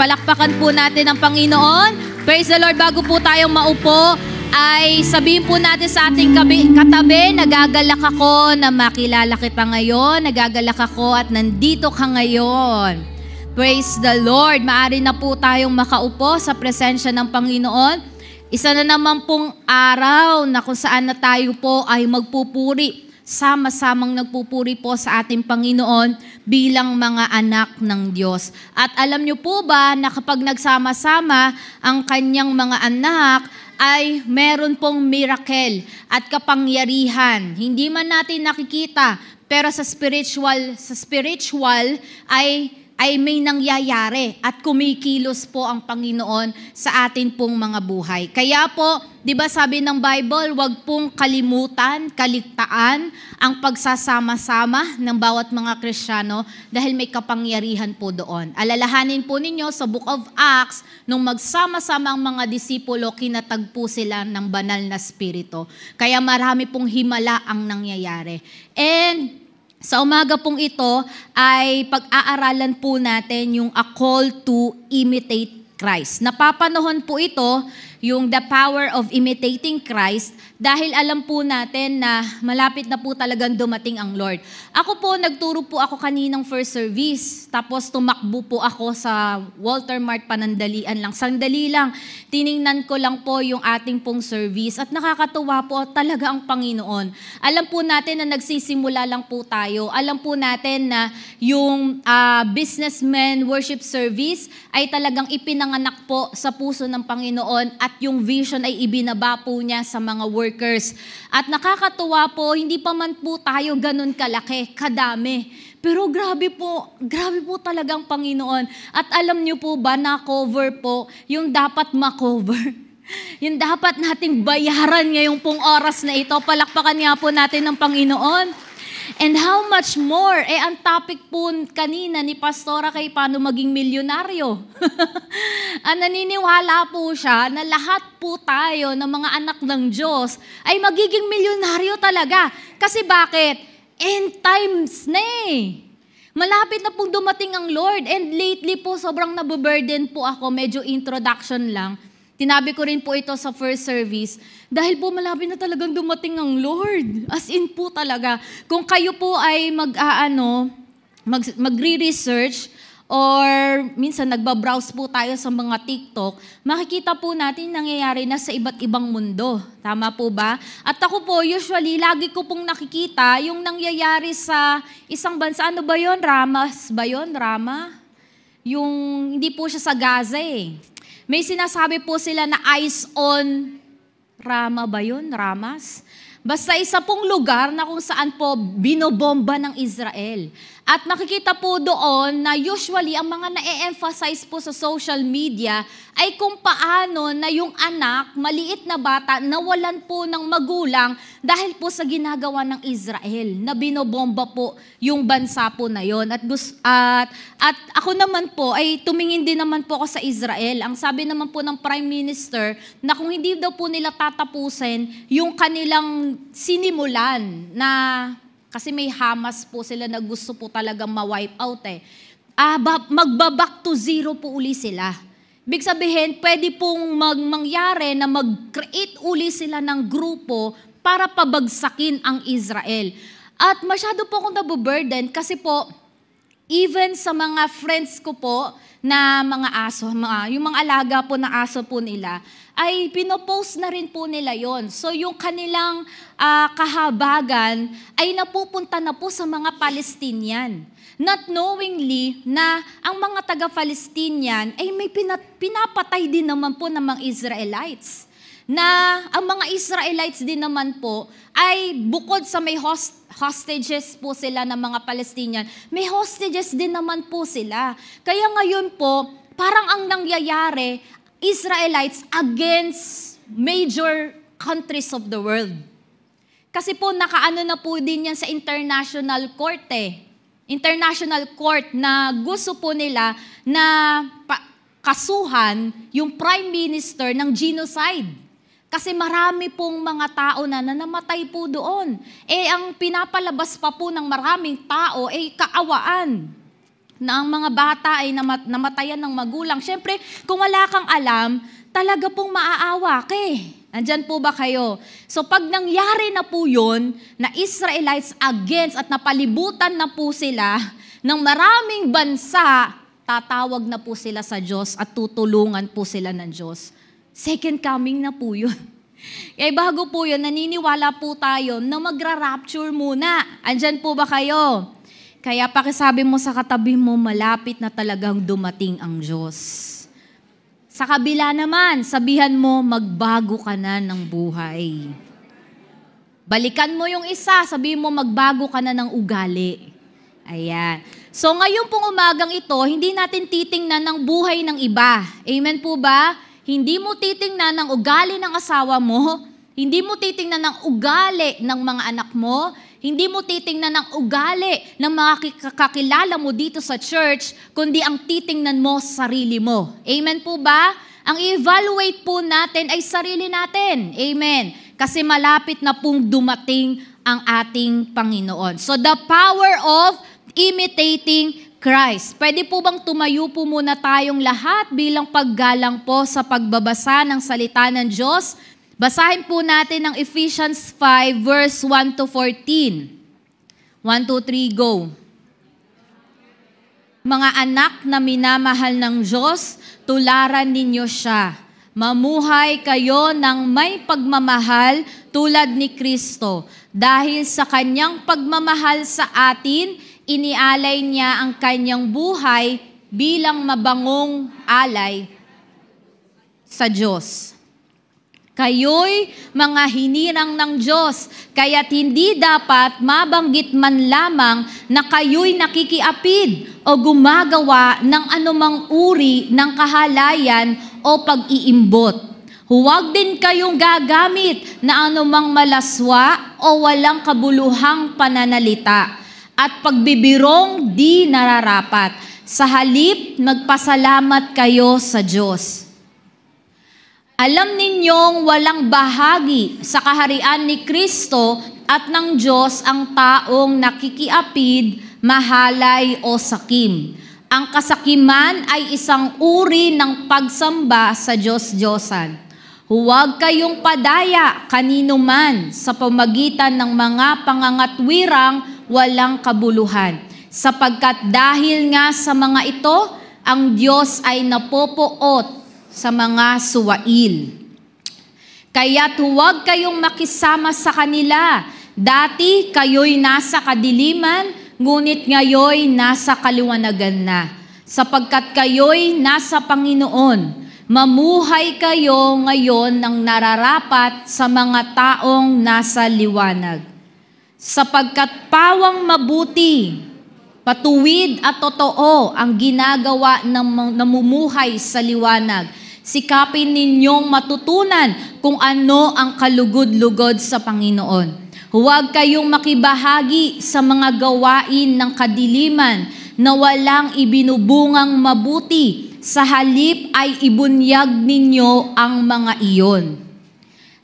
Palakpakan po natin ang Panginoon. Praise the Lord. Bago po tayong maupo, ay sabihin po natin sa ating katabi, nagagalak ako na makilala kita ngayon. Nagagalak ako at nandito ka ngayon. Praise the Lord. Maaari na po tayong makaupo sa presensya ng Panginoon. Isa na naman pong araw na kung saan na tayo po ay magpupuri. Sama-samang nagpupuri po sa ating Panginoon bilang mga anak ng Diyos. At alam niyo po ba na kapag nagsama-sama ang kanyang mga anak, ay meron pong miracle at kapangyarihan. Hindi man natin nakikita, pero sa spiritual ay may nangyayari at kumikilos po ang Panginoon sa atin pong mga buhay. Kaya po, di ba sabi ng Bible, wag pong kalimutan, kaligtaan ang pagsasama-sama ng bawat mga Kristiyano dahil may kapangyarihan po doon. Alalahanin po ninyo sa Book of Acts, nung magsama-sama ang mga disipulo, kinatagpo sila ng banal na spirito. Kaya marami pong himala ang nangyayari. And sa umaga pong ito ay pag-aaralan po natin yung a call to imitate Christ. Napapanahon po ito, yung the power of imitating Christ, dahil alam po natin na malapit na po talagang dumating ang Lord. Ako po, nagturo po ako kaninang first service, tapos tumakbo po ako sa Walter Mart Panandalian lang. Sandali lang, tiningnan ko lang po yung ating pong service at nakakatuwa po talaga ang Panginoon. Alam po natin na nagsisimula lang po tayo. Alam po natin na yung businessman worship service ay talagang ipinanganak po sa puso ng Panginoon at yung vision ay ibinaba po niya sa mga workers. At nakakatuwa po, hindi pa man po tayo ganun kalaki, kadami. Pero grabe po talagang Panginoon. At alam niyo po ba na cover po yung dapat ma-cover? Yung dapat nating bayaran ngayong pong oras na ito. Palakpakan nga po natin ng Panginoon. And how much more, ang topic po kanina ni Pastora kay paano maging milyonaryo. Naniniwala po siya na lahat po tayo ng mga anak ng Diyos ay magiging milyonaryo talaga. Kasi bakit? End times na eh. Malapit na pong dumating ang Lord. And lately po, sobrang nabuburden po ako. Medyo introduction lang. Tinabi ko rin po ito sa first service dahil po malapit na talagang dumating ang Lord. As in po talaga. Kung kayo po ay magre-research or minsan nagbabrowse po tayo sa mga TikTok, makikita po natin nangyayari na sa iba't ibang mundo. Tama po ba? At ako po, usually, lagi ko pong nakikita yung nangyayari sa isang bansa. Ano ba yun? Ramas ba yun? Rama? Yung hindi po siya sa Gaza eh. May sinasabi po sila na eyes on Rama ba yun? Ramas? Basta isa pong lugar na kung saan po binobomba ng Israel. At nakikita po doon na usually ang mga na-emphasize po sa social media ay kung paano na yung anak, maliit na bata, nawalan po ng magulang dahil po sa ginagawa ng Israel na binobomba po yung bansa po na yon. At ako naman po ay tumingin din naman po ako sa Israel. Ang sabi naman po ng Prime Minister na kung hindi daw po nila tatapusin yung kanilang sinimulan na kasi may Hamas po sila na gusto po talagang ma-wipe out eh. Magbaback to zero po uli sila. Ibig sabihin, pwede pong mangyari na mag-create uli sila ng grupo para pabagsakin ang Israel. At masyado po akong nabuburden kasi po, even sa mga friends ko po na mga aso, yung mga alaga po na aso po nila, ay pinopost na rin po nila yon. So yung kanilang kahabagan ay napupunta na po sa mga Palestinian. Not knowingly na ang mga taga-Palestinian ay may pinapatay din naman po ng mga Israelites. Na ang mga Israelites din naman po ay bukod sa may hostages po sila ng mga Palestinian, may hostages din naman po sila. Kaya ngayon po, parang ang nangyayari, Israelites against major countries of the world. Kasi po nakaano na po din yan sa international court eh. International court na gusto po nila na kasuhan yung prime minister ng genocide. Kasi marami pong mga tao na namatay po doon. Ang pinapalabas pa po ng maraming tao ay kaawaan. na ang mga bata ay namatayan ng magulang. Siyempre, kung wala kang alam, talaga pong maaawa ka eh. Andyan po ba kayo? So pag nangyari na po yun, na Israelites against at napalibutan na po sila ng maraming bansa, tatawag na po sila sa Diyos at tutulungan po sila ng Diyos. Second coming na po yun. Kaya bago po yun, naniniwala po tayo na magra-rapture muna. Andyan po ba kayo? Kaya pakisabi mo sa katabi mo, malapit na talagang dumating ang Diyos. Sa kabila naman, sabihan mo, magbago ka na ng buhay. Balikan mo yung isa, sabihin mo, magbago ka na ng ugali. Ayan. So ngayon pong umagang ito, hindi natin titingnan ng buhay ng iba. Amen po ba? Hindi mo titingnan ng ugali ng asawa mo, hindi mo titingnan ng ugali ng mga anak mo, hindi mo titingnan ng ugali ng mga kakilala mo dito sa church, kundi ang titingnan mo sarili mo. Amen po ba? Ang evaluate po natin ay sarili natin. Amen. Kasi malapit na pong dumating ang ating Panginoon. So the power of imitating Christ. Pwede po bang tumayo po muna tayong lahat bilang paggalang po sa pagbabasa ng salita ng Diyos? Basahin po natin ang Ephesians 5 verse 1 to 14. 1, 2, 3, go. Mga anak na minamahal ng Diyos, tularan ninyo siya. Mamuhay kayo ng may pagmamahal tulad ni Kristo. Dahil sa kanyang pagmamahal sa atin, inialay niya ang kanyang buhay bilang mabangong alay sa Diyos. Kayo'y mga hinirang ng Diyos, kaya't hindi dapat mabanggit man lamang na kayo'y nakikiapid o gumagawa ng anumang uri ng kahalayan o pag-iimbot. Huwag din kayong gagamit na anumang malaswa o walang kabuluhang pananalita at pagbibirong di nararapat. Sa halip, magpasalamat kayo sa Diyos. Alam ninyong walang bahagi sa kaharian ni Kristo at ng Diyos ang taong nakikiapid, mahalay o sakim. Ang kasakiman ay isang uri ng pagsamba sa Diyos-Diyosan. Huwag kayong padaya kanino man sa pamagitan ng mga pangangatwirang walang kabuluhan. Sapagkat dahil nga sa mga ito, ang Diyos ay napopoot sa mga suwail. Kaya't huwag kayong makisama sa kanila. Dati kayo'y nasa kadiliman, ngunit ngayo'y nasa kaliwanagan na. Sapagkat kayo'y nasa Panginoon, mamuhay kayo ngayon ng nararapat sa mga taong nasa liwanag. Sapagkat pawang mabuti, patuwid at totoo ang ginagawa ng namumuhay sa liwanag. Sikapin ninyong matutunan kung ano ang kalugod-lugod sa Panginoon. Huwag kayong makibahagi sa mga gawain ng kadiliman na walang ibinubungang mabuti. Sa halip ay ibunyag ninyo ang mga iyon.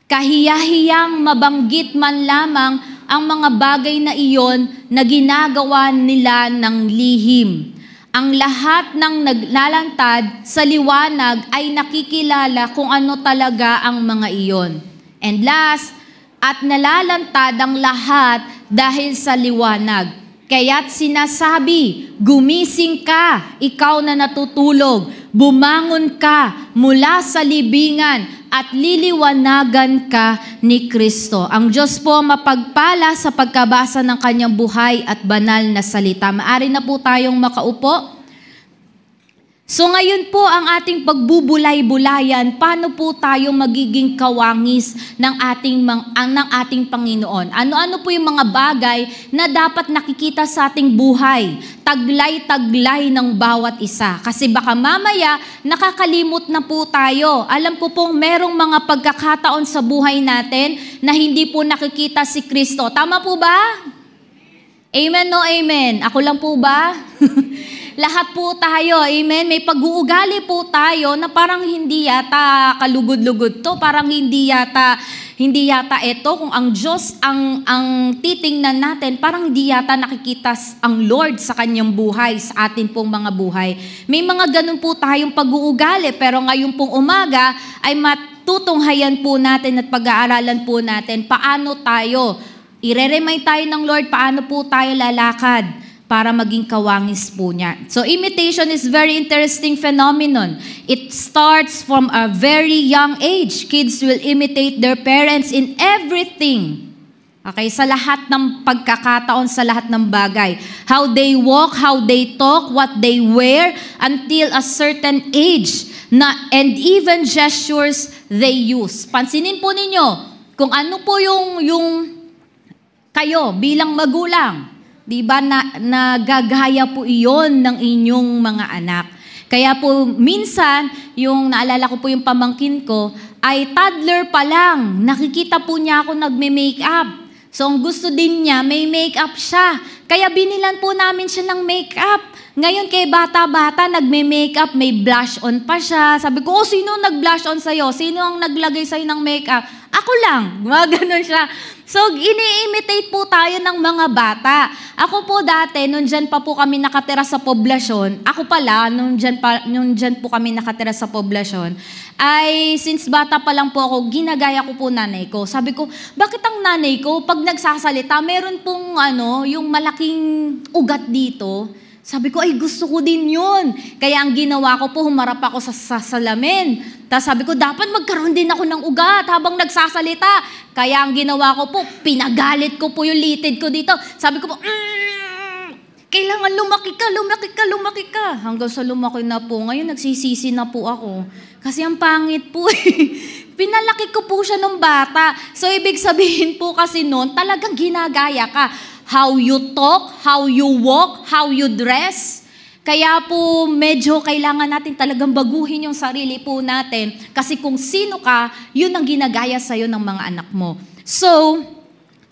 Kahiyahiyang mabanggit man lamang ang mga bagay na iyon na ginagawa nila ng lihim. Ang lahat ng naglalantad sa liwanag ay nakikilala kung ano talaga ang mga iyon. And last, at nalalantad ang lahat dahil sa liwanag. Kaya't sinasabi, gumising ka, ikaw na natutulog, bumangon ka mula sa libingan at liliwanagan ka ni Kristo. Ang Diyos po mapagpala sa pagkabasa ng kanyang buhay at banal na salita. Maari na po tayong makaupo. So ngayon po ang ating pagbubulay-bulayan, paano po tayo magiging kawangis ng ating Panginoon? Ano-ano po yung mga bagay na dapat nakikita sa ating buhay? Taglay-taglay ng bawat isa. Kasi baka mamaya nakakalimot na po tayo. Alam ko pong merong mga pagkakataon sa buhay natin na hindi po nakikita si Kristo. Tama po ba? Amen, no amen? Ako lang po ba? Lahat po tayo, amen? May pag-uugali po tayo na parang hindi yata kalugod-lugod to, parang hindi yata ito, kung ang Diyos ang titingnan natin, parang hindi yata nakikita ang Lord sa kanyang buhay, sa atin pong mga buhay. May mga ganun po tayong pag-uugali, pero ngayon pong umaga ay matutunghayan po natin at pag-aaralan po natin paano tayo, i-remind tayo ng Lord, paano po tayo lalakad para maging kawangis po niya. So imitation is very interesting phenomenon. It starts from a very young age. Kids will imitate their parents in everything. Okay, sa lahat ng pagkakataon, sa lahat ng bagay. How they walk, how they talk, what they wear, until a certain age. And even gestures they use. Pansinin po ninyo, kung ano po yung kayo bilang magulang, di ba, nagagaya po iyon ng inyong mga anak. Kaya po, minsan, yung naalala ko po yung pamangkin ko, ay toddler pa lang, nakikita po niya ako nagme-makeup. So, ang gusto din niya, may makeup siya. Kaya binilan po namin siya ng makeup. Ngayon, kay bata-bata, nagme-makeup, may blush on pa siya. Sabi ko, sino nag-blush on sa'yo? Sino ang naglagay sa'yo ng makeup? Ako lang. Gano'n siya. So, ini-imitate po tayo ng mga bata. Ako po dati, nung dyan pa po kami nakatira sa poblasyon, ako pala, nung dyan po kami nakatira sa poblasyon, ay since bata pa lang po ako, ginagaya ko po nanay ko. Sabi ko, bakit ang nanay ko, pag nagsasalita, meron pong yung malaking ugat dito. Sabi ko, ay gusto ko din yun. Kaya ang ginawa ko po, humarap ako sa salamin. Tapos sabi ko, dapat magkaroon din ako ng ugat habang nagsasalita. Kaya ang ginawa ko po, pinagalit ko po yung litid ko dito. Sabi ko po, kailangan lumaki ka. Hanggang sa lumaki na po. Ngayon, nagsisisi na po ako. Kasi ang pangit po Pinalaki ko po siya nung bata. So, ibig sabihin po kasi noon, talagang ginagaya ka. How you talk, how you walk, how you dress. Kaya po medyo kailangan natin talagang baguhin yung sarili po natin. Kasi kung sino ka, yun ang ginagaya sa'yo ng mga anak mo. So,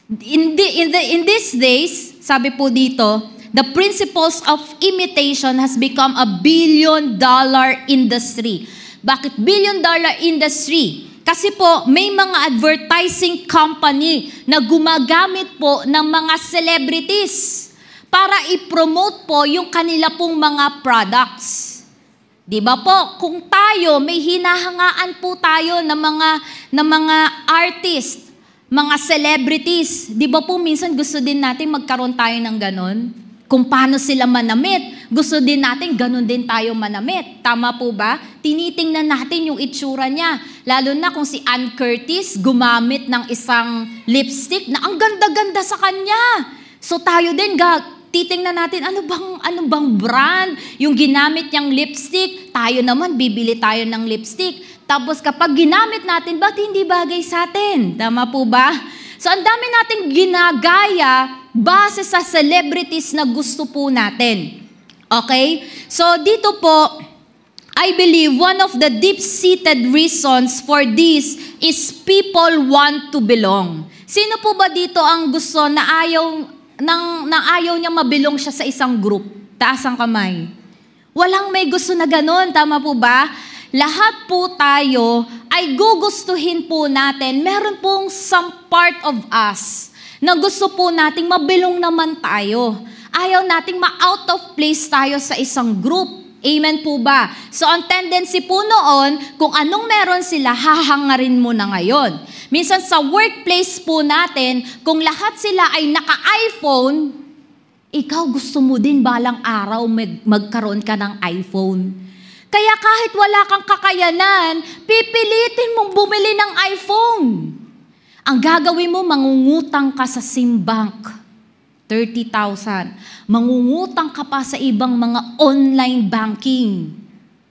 in these days, sabi po dito, the principles of imitation has become a billion-dollar industry. Bakit billion-dollar industry? Kasi po, may mga advertising company na gumagamit po ng mga celebrities para i-promote po yung kanila pong mga products. Di ba po? Kung tayo, may hinahangaan po tayo ng mga artist, mga celebrities. Di ba po, minsan gusto din natin magkaroon tayo ng ganon? Kung paano sila manamit, gusto din natin, ganun din tayo manamit. Tama po ba? Tinitingnan natin yung itsura niya. Lalo na kung si Ann Curtis gumamit ng isang lipstick na ang ganda-ganda sa kanya. So tayo din, titingnan natin, ano bang brand yung ginamit niyang lipstick? Tayo naman, bibili tayo ng lipstick. Tapos kapag ginamit natin, ba't hindi bagay sa atin? Tama po ba? So ang dami nating ginagaya base sa celebrities na gusto po natin. Okay? So dito po, I believe one of the deep-seated reasons for this is people want to belong. Sino po ba dito ang gusto na ayaw niya mabilong siya sa isang group? Taas ang kamay. Walang may gusto na ganon, tama po ba? Lahat po tayo ay gugustuhin po natin. Meron pong some part of us na gusto po nating mabilong naman tayo. Ayaw nating ma-out of place tayo sa isang group. Amen po ba? So ang tendency po noon, kung anong meron sila, hahangarin mo na ngayon. Minsan sa workplace po natin, kung lahat sila ay naka-iPhone, ikaw gusto mo din balang araw magkaroon ka ng iPhone. Kaya kahit wala kang kakayanan, pipilitin mong bumili ng iPhone. Ang gagawin mo, mangungutang ka sa Simbank. 30,000. Mangungutang ka pa sa ibang mga online banking.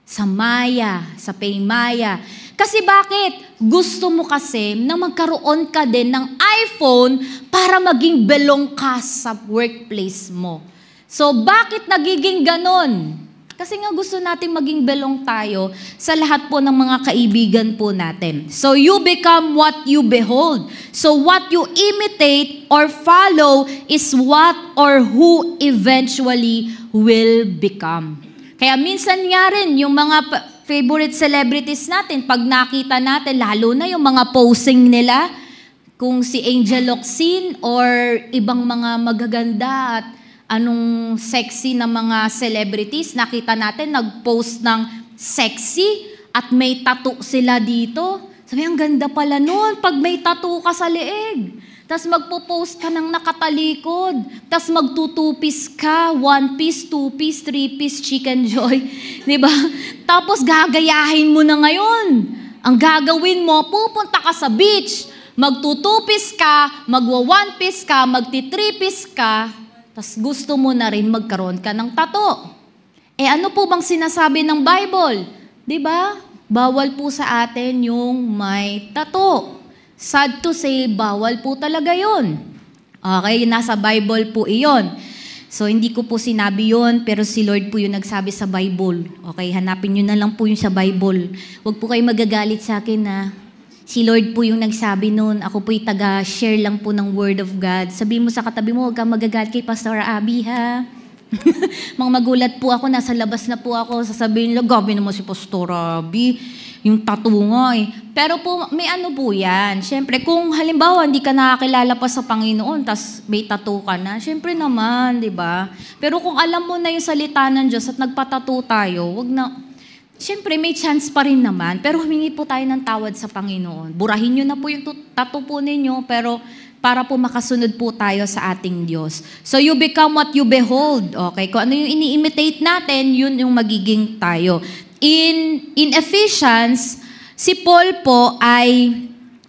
Sa Maya, sa Paymaya. Kasi bakit? Gusto mo kasi na magkaroon ka din ng iPhone para maging belong ka sa workplace mo. So bakit nagiging ganon? Kasi nga gusto natin maging belong tayo sa lahat po ng mga kaibigan po natin. So you become what you behold. So what you imitate or follow is what or who eventually will become. Kaya minsan nga rin, yung mga favorite celebrities natin, pag nakita natin, lalo na yung mga posing nila, kung si Angel Locsin or ibang mga magaganda at anong sexy na mga celebrities, nakita natin nag-post ng sexy at may tattoo sila dito. Sabi, ang ganda pala nun pag may tattoo ka sa leeg. Tapos magpo-post ka ng nakatalikod. Tapos magtutupis ka, 1 piece, 2 piece, 3 piece, chicken joy. Diba? Tapos gagayahin mo na ngayon. Ang gagawin mo, pupunta ka sa beach, magtutupis ka, magwa 1 piece ka, magti 3 piece ka, tas gusto mo na rin magkaroon ka ng tato. Ano po bang sinasabi ng Bible? Diba? Bawal po sa atin yung may tato. Sad to say, bawal po talaga yun. Okay, nasa Bible po iyon. So, hindi ko po sinabi yun, pero si Lord po yung nagsabi sa Bible. Okay, hanapin nyo na lang po yung sa Bible. Huwag po kayo magagalit sa akin na si Lord po yung nagsabi nun. Ako po'y taga-share lang po ng Word of God. Sabi mo sa katabi mo, huwag kang magagalit kay Pastor Abby, ha? Mga magulat po ako, nasa labas na po ako, sasabihin nila, gabi naman si Pastor Abby, yung tattoo nga eh. Pero po, may ano po yan. Siyempre, kung halimbawa hindi ka nakakilala pa sa Panginoon, tas may tattoo ka na, siyempre naman, di ba? Pero kung alam mo na yung salita ng Diyos at nagpatattoo tayo, wag na. Siyempre, may chance pa rin naman, pero humingi po tayo ng tawad sa Panginoon. Burahin nyo na po yung tattoo po ninyo, pero para po makasunod po tayo sa ating Diyos. So, you become what you behold. Okay? Kung ano yung ini-imitate natin, yun yung magiging tayo. In Ephesians, si Paul po ay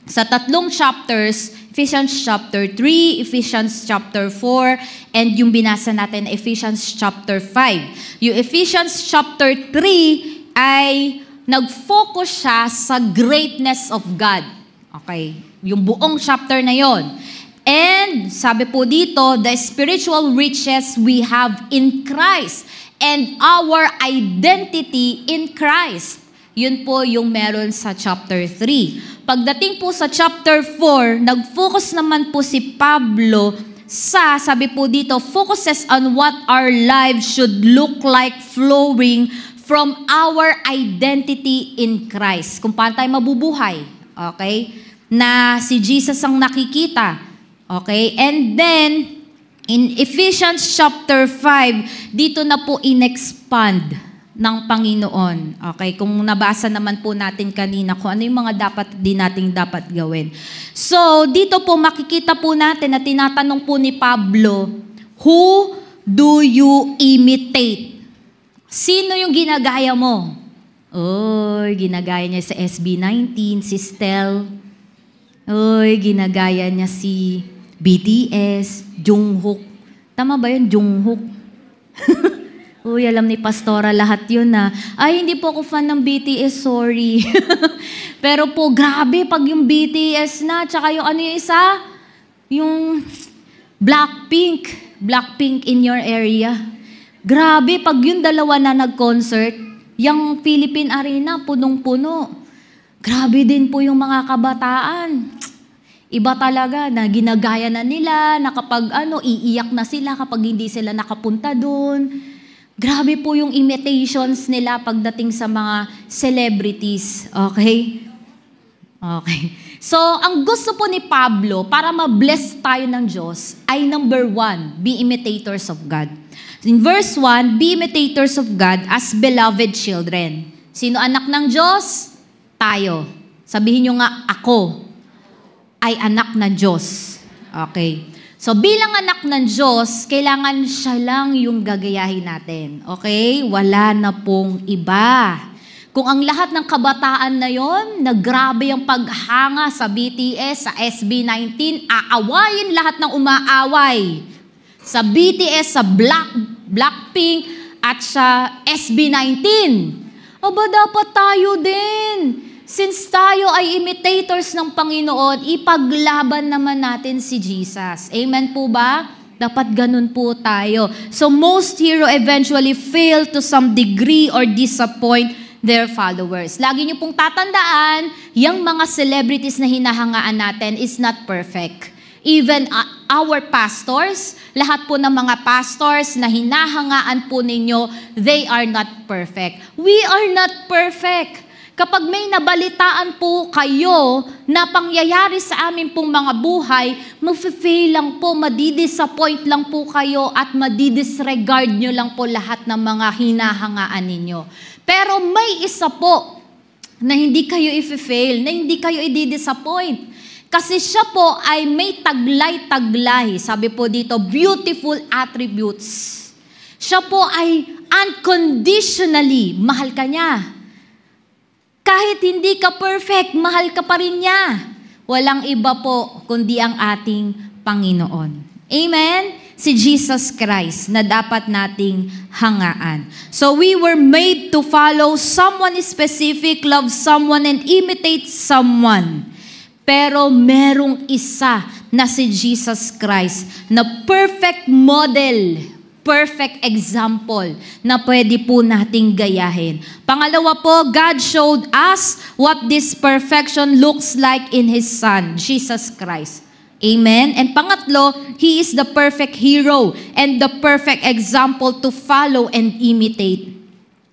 sa 3 chapters, Ephesians chapter 3, Ephesians chapter 4, and yung binasa natin, Ephesians chapter 5. Yung Ephesians chapter 3, ay nag-focus siya sa greatness of God. Okay, yung buong chapter na yon. And sabi po dito, the spiritual riches we have in Christ and our identity in Christ. Yun po yung meron sa chapter 3. Pagdating po sa chapter 4, nag-focus naman po si Pablo sa, sabi po dito, focuses on what our lives should look like flowing from our identity in Christ. Kung paano tayo mabubuhay. Okay? Na si Jesus ang nakikita. Okay? And then, in Ephesians chapter 5, dito na po in-expand ng Panginoon. Okay? Kung nabasa naman po natin kanina kung ano yung mga nating dapat gawin. So, dito po makikita po natin na tinatanong po ni Pablo, who do you imitate? Sino yung ginagaya mo? Oy, ginagaya niya sa SB19, si Stel. Oy, ginagaya niya si BTS, Jungkook. Tama ba yun, Jungkook? Uy, alam ni Pastora lahat yun na. Ay, hindi po ako fan ng BTS, sorry. Pero po, grabe pag yung BTS na, tsaka yung ano yung isa? Yung Blackpink in your area. Grabe, pag yung dalawa na nag-concert, yung Philippine Arena, punong-puno. Grabe din po yung mga kabataan. Iba talaga na ginagaya na nila, na kapag iiyak na sila kapag hindi sila nakapunta doon. Grabe po yung imitations nila pagdating sa mga celebrities. Okay? Okay. So, ang gusto po ni Pablo, para ma-bless tayo ng Diyos, ay number 1, be imitators of God. In verse 1, be imitators of God as beloved children. Sino anak ng Diyos? Tayo. Sabihin nyo nga, ako ay anak ng Diyos. Okay. So, bilang anak ng Diyos, kailangan siya lang yung gagayahin natin. Okay? Wala na pong iba. Kung ang lahat ng kabataan na yon, grabe yung paghanga sa BTS, sa SB19, aawayin lahat ng umaaway. Sa BTS, sa Blackpink, at sa SB19. Aba, dapat tayo din. Since tayo ay imitators ng Panginoon, ipaglaban naman natin si Jesus. Amen po ba? Dapat ganun po tayo. So most hero eventually fail to some degree or disappoint their followers. Lagi niyo pong tatandaan, yung mga celebrities na hinahangaan natin is not perfect. Even our pastors, lahat po ng mga pastors na hinahangaan po ninyo, they are not perfect. We are not perfect. Kapag may nabalitaan po kayo na pangyayari sa amin pong mga buhay, mag-fail lang po, madidisappoint lang po kayo at madidisregard nyo lang po lahat ng mga hinahangaan ninyo. Pero may isa po na hindi kayo i-fail, na hindi kayo i-disappoint. Kasi siya po ay may taglay-taglay. Sabi po dito, beautiful attributes. Siya po ay unconditionally mahal ka niya. Kahit hindi ka perfect, mahal ka pa rin niya. Walang iba po kundi ang ating Panginoon. Amen? Si Jesus Christ na dapat nating hangaan. So we were made to follow someone specific, love someone, and imitate someone. Pero merong isa na si Jesus Christ na perfect model, perfect example na pwede po nating gayahin. Pangalawa po, God showed us what this perfection looks like in His Son, Jesus Christ. Amen? And pangatlo, He is the perfect hero and the perfect example to follow and imitate.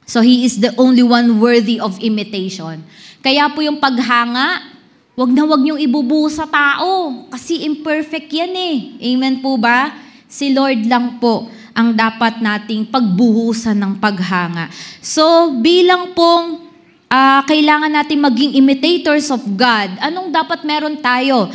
So He is the only one worthy of imitation. Kaya po yung paghanga, wag na wag niyong ibubuo sa tao kasi imperfect yan eh. Amen po ba? Si Lord lang po ang dapat nating pagbuhusan ng paghanga. So, bilang pong kailangan natin maging imitators of God, anong dapat meron tayo?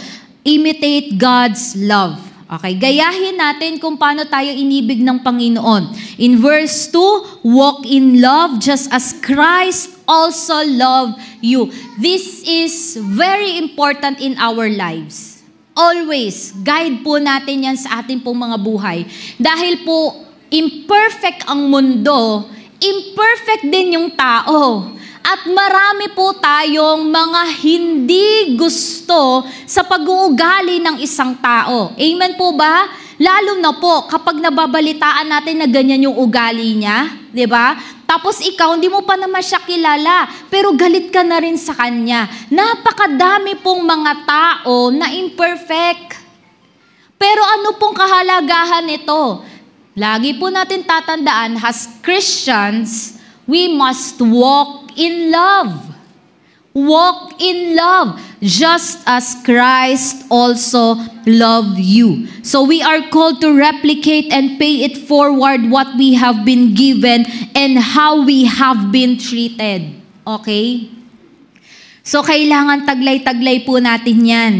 Imitate God's love. Okay, gayahin natin kung paano tayo inibig ng Panginoon. In verse 2, walk in love just as Christ also loved you. This is very important in our lives. Always, guide po natin yan sa ating pong mga buhay. Dahil po, imperfect ang mundo, imperfect din yung tao. At marami po tayong mga hindi gusto sa pag-uugali ng isang tao. Amen po ba? Lalo na po kapag nababalitaan natin na ganyan yung ugali niya, di ba? Tapos ikaw, hindi mo pa naman siya kilala, pero galit ka na rin sa kanya. Napakadami pong mga tao na imperfect. Pero ano pong kahalagahan nito? Lagi po natin tatandaan, as Christians, we must walk in love. Walk in love, just as Christ also loved you. So we are called to replicate and pay it forward what we have been given and how we have been treated. Okay? So kailangan taglay-taglay po natin yan.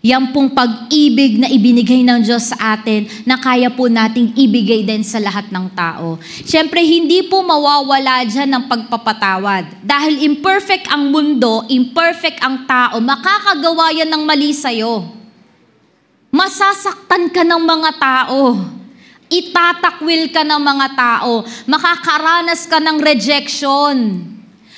Yan pong pag-ibig na ibinigay ng Diyos sa atin na kaya po nating ibigay din sa lahat ng tao. Siyempre, hindi po mawawala dyan ng pagpapatawad. Dahil imperfect ang mundo, imperfect ang tao, makakagawa yan ng mali sa'yo. Masasaktan ka ng mga tao. Itatakwil ka ng mga tao. Makakaranas ka ng rejection.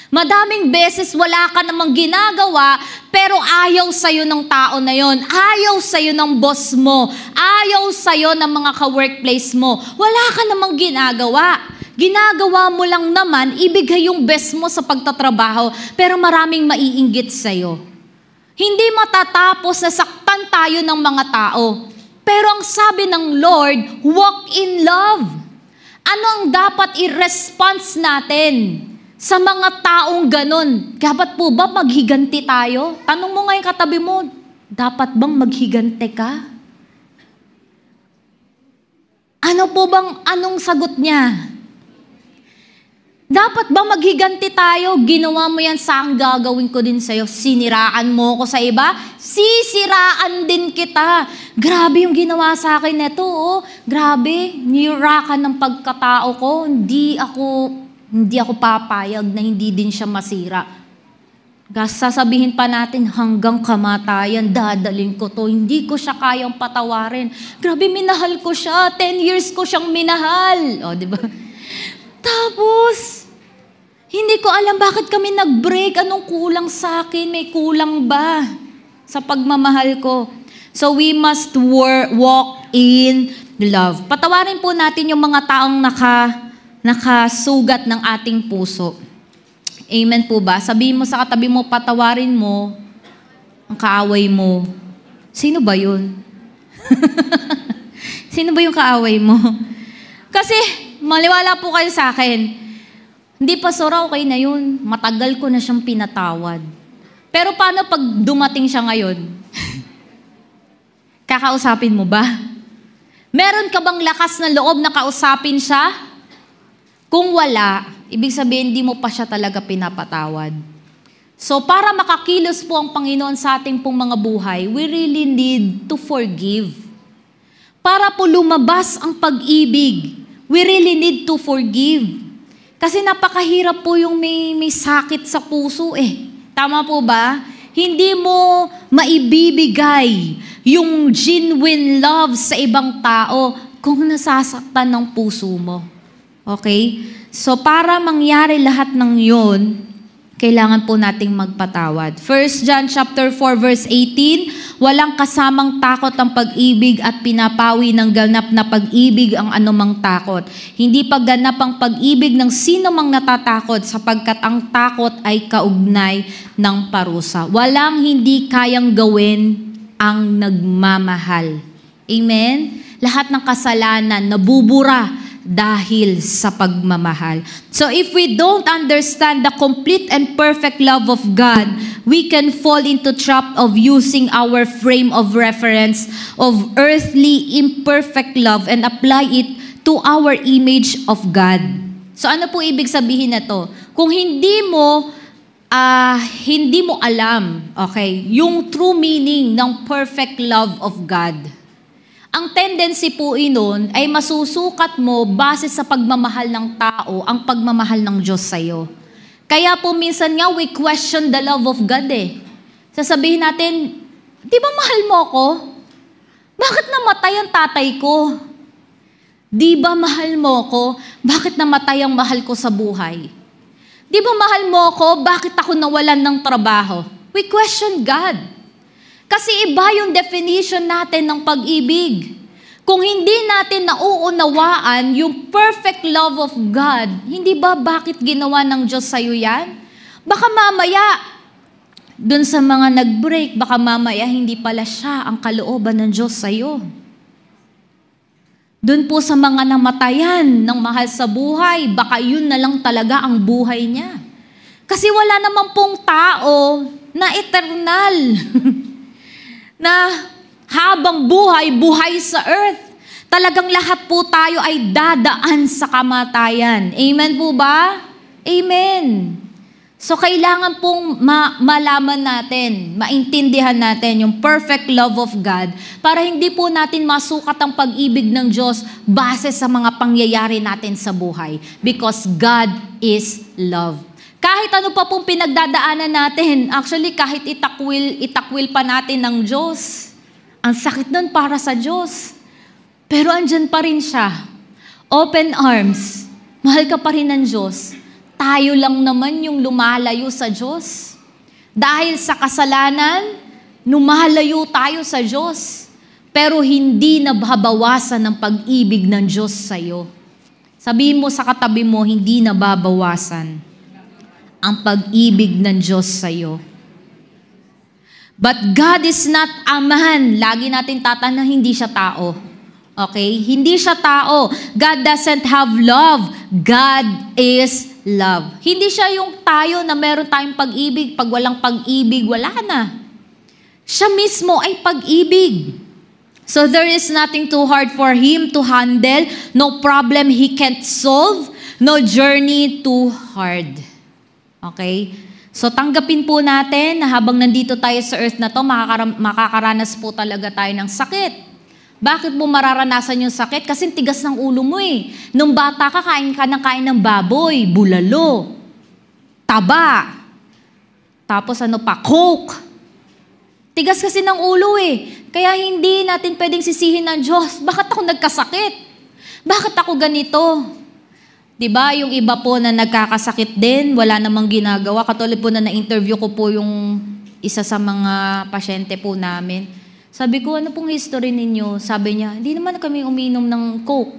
Madaming beses wala ka namang ginagawa, pero ayaw sa'yo ng tao na yon. Ayaw sa'yo ng boss mo. Ayaw sa'yo ng mga ka-workplace mo. Wala ka namang ginagawa. Ginagawa mo lang naman, ibigay yung best mo sa pagtatrabaho, pero maraming maiinggit sa'yo. Hindi matatapos na saktan tayo ng mga tao. Pero ang sabi ng Lord, walk in love. Ano ang dapat i-response natin sa mga taong ganun? Dapat po ba maghiganti tayo? Tanong mo ngayon katabi mo, dapat bang maghigante ka? Anong sagot niya? Dapat ba maghiganti tayo? Ginawa mo yan, saan gagawin ko din sa'yo? Siniraan mo ko sa iba? Sisiraan din kita. Grabe yung ginawa sa akin neto, oh. Grabe, nirakan ng pagkatao ko. Hindi ako papayag na hindi din siya masira. Sasabihin pa natin, hanggang kamatayan, dadalhin ko to. Hindi ko siya kayang patawarin. Grabe, minahal ko siya. 10 years ko siyang minahal. O, di ba? Tapos, hindi ko alam bakit kami nag-break. Anong kulang sa akin? May kulang ba sa pagmamahal ko? So we must walk in love. Patawarin po natin yung mga taong nakasugat ng ating puso. Amen po ba? Sabihin mo sa katabi mo, patawarin mo ang kaaway mo. Sino ba yun? Sino ba yung kaaway mo? Kasi, maliwala po kayo sa akin. Hindi pa sora, okay na yun. Matagal ko na siyang pinatawad. Pero paano pag dumating siya ngayon? Kakausapin mo ba? Meron ka bang lakas na loob na kausapin siya? Kung wala, ibig sabihin, hindi mo pa siya talaga pinapatawad. So, para makakilos po ang Panginoon sa ating pong mga buhay, we really need to forgive. Para po lumabas ang pag-ibig, we really need to forgive. Kasi napakahirap po yung may sakit sa puso eh. Tama po ba? Hindi mo maibibigay yung genuine love sa ibang tao kung nasasaktan ng puso mo. Okay? So, para mangyari lahat ng yon, kailangan po nating magpatawad. 1 John chapter 4 verse 18, walang kasamang takot ang pag-ibig at pinapawi ng ganap na pag-ibig ang anumang takot. Hindi pa ganap ang pag-ibig ng sino mang natatakot sapagkat ang takot ay kaugnay ng parusa. Walang hindi kayang gawin ang nagmamahal. Amen? Lahat ng kasalanan nabubura dahil sa pagmamahal. So if we don't understand the complete and perfect love of God, we can fall into trap of using our frame of reference of earthly imperfect love and apply it to our image of God. So ano po ibig sabihin na to? Kung hindi mo alam, okay, yung true meaning ng perfect love of God, ang tendency po inon ay masusukat mo base sa pagmamahal ng tao, ang pagmamahal ng Diyos sa'yo. Kaya po minsan nga we question the love of God eh. Sasabihin natin, di ba mahal mo ako? Bakit namatay ang tatay ko? Di ba mahal mo ako? Bakit namatay ang mahal ko sa buhay? Di ba mahal mo ako? Bakit ako nawalan ng trabaho? We question God. Kasi iba yung definition natin ng pag-ibig. Kung hindi natin nauunawaan yung perfect love of God, hindi ba bakit ginawa ng Diyos sa'yo yan? Baka mamaya, dun sa mga nag-break, baka mamaya hindi pala siya ang kalooban ng Diyos sa'yo. Dun po sa mga namatayan ng mahal sa buhay, baka yun na lang talaga ang buhay niya. Kasi wala naman pong tao na eternal. Na habang buhay sa earth, talagang lahat po tayo ay dadaan sa kamatayan. Amen po ba? Amen. So kailangan pong malaman natin, maintindihan natin yung perfect love of God para hindi po natin masukat ang pag-ibig ng Diyos base sa mga pangyayari natin sa buhay. Because God is love. Kahit ano pa pong pinagdadaanan natin, actually kahit itakwil pa natin ng Diyos, ang sakit nun para sa Diyos. Pero andyan pa rin siya. Open arms. Mahal ka pa rin ng Diyos. Tayo lang naman yung lumalayo sa Diyos. Dahil sa kasalanan, lumalayo tayo sa Diyos. Pero hindi nababawasan ng pag-ibig ng Diyos sa'yo. Sabihin mo sa katabi mo, hindi nababawasan ang pag-ibig ng Diyos sa'yo. But God is not a man. Lagi natin tatanong, hindi siya tao. Okay? Hindi siya tao. God doesn't have love. God is love. Hindi siya yung tayo na meron tayong pag-ibig. Pag walang pag-ibig, wala na. Siya mismo ay pag-ibig. So there is nothing too hard for Him to handle. No problem He can't solve. No journey too hard. Okay? So tanggapin po natin na habang nandito tayo sa earth na to, makakaranas po talaga tayo ng sakit. Bakit mo mararanasan yung sakit? Kasi tigas ng ulo mo eh. Nung bata ka, kain ng baboy, bulalo, taba, tapos ano pa, coke. Tigas kasi ng ulo eh. Kaya hindi natin pwedeng sisihin ng Diyos. Bakit ako nagkasakit? Bakit ako ganito? Diba, yung iba po na nagkakasakit din, wala namang ginagawa. Katulad po na na-interview ko po yung isa sa mga pasyente po namin. Sabi ko, ano pong history ninyo? Sabi niya, hindi naman kami uminom ng Coke.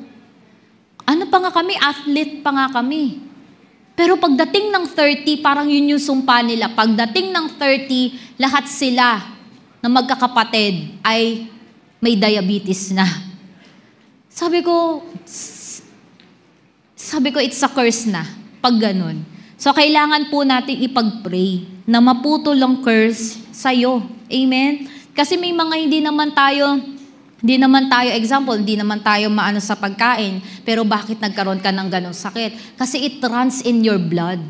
Ano pa nga kami? Athlete pa nga kami. Pero pagdating ng 30, parang yun yung sumpa nila. Pagdating ng 30, lahat sila na magkakapatid ay may diabetes na. Sabi ko, it's a curse na. Pag ganun. So, kailangan po natin ipag-pray na maputol ang curse sa'yo. Amen? Kasi may mga hindi naman tayo, example, hindi naman tayo maano sa pagkain, pero bakit nagkaroon ka ng ganong sakit? Kasi it runs in your blood.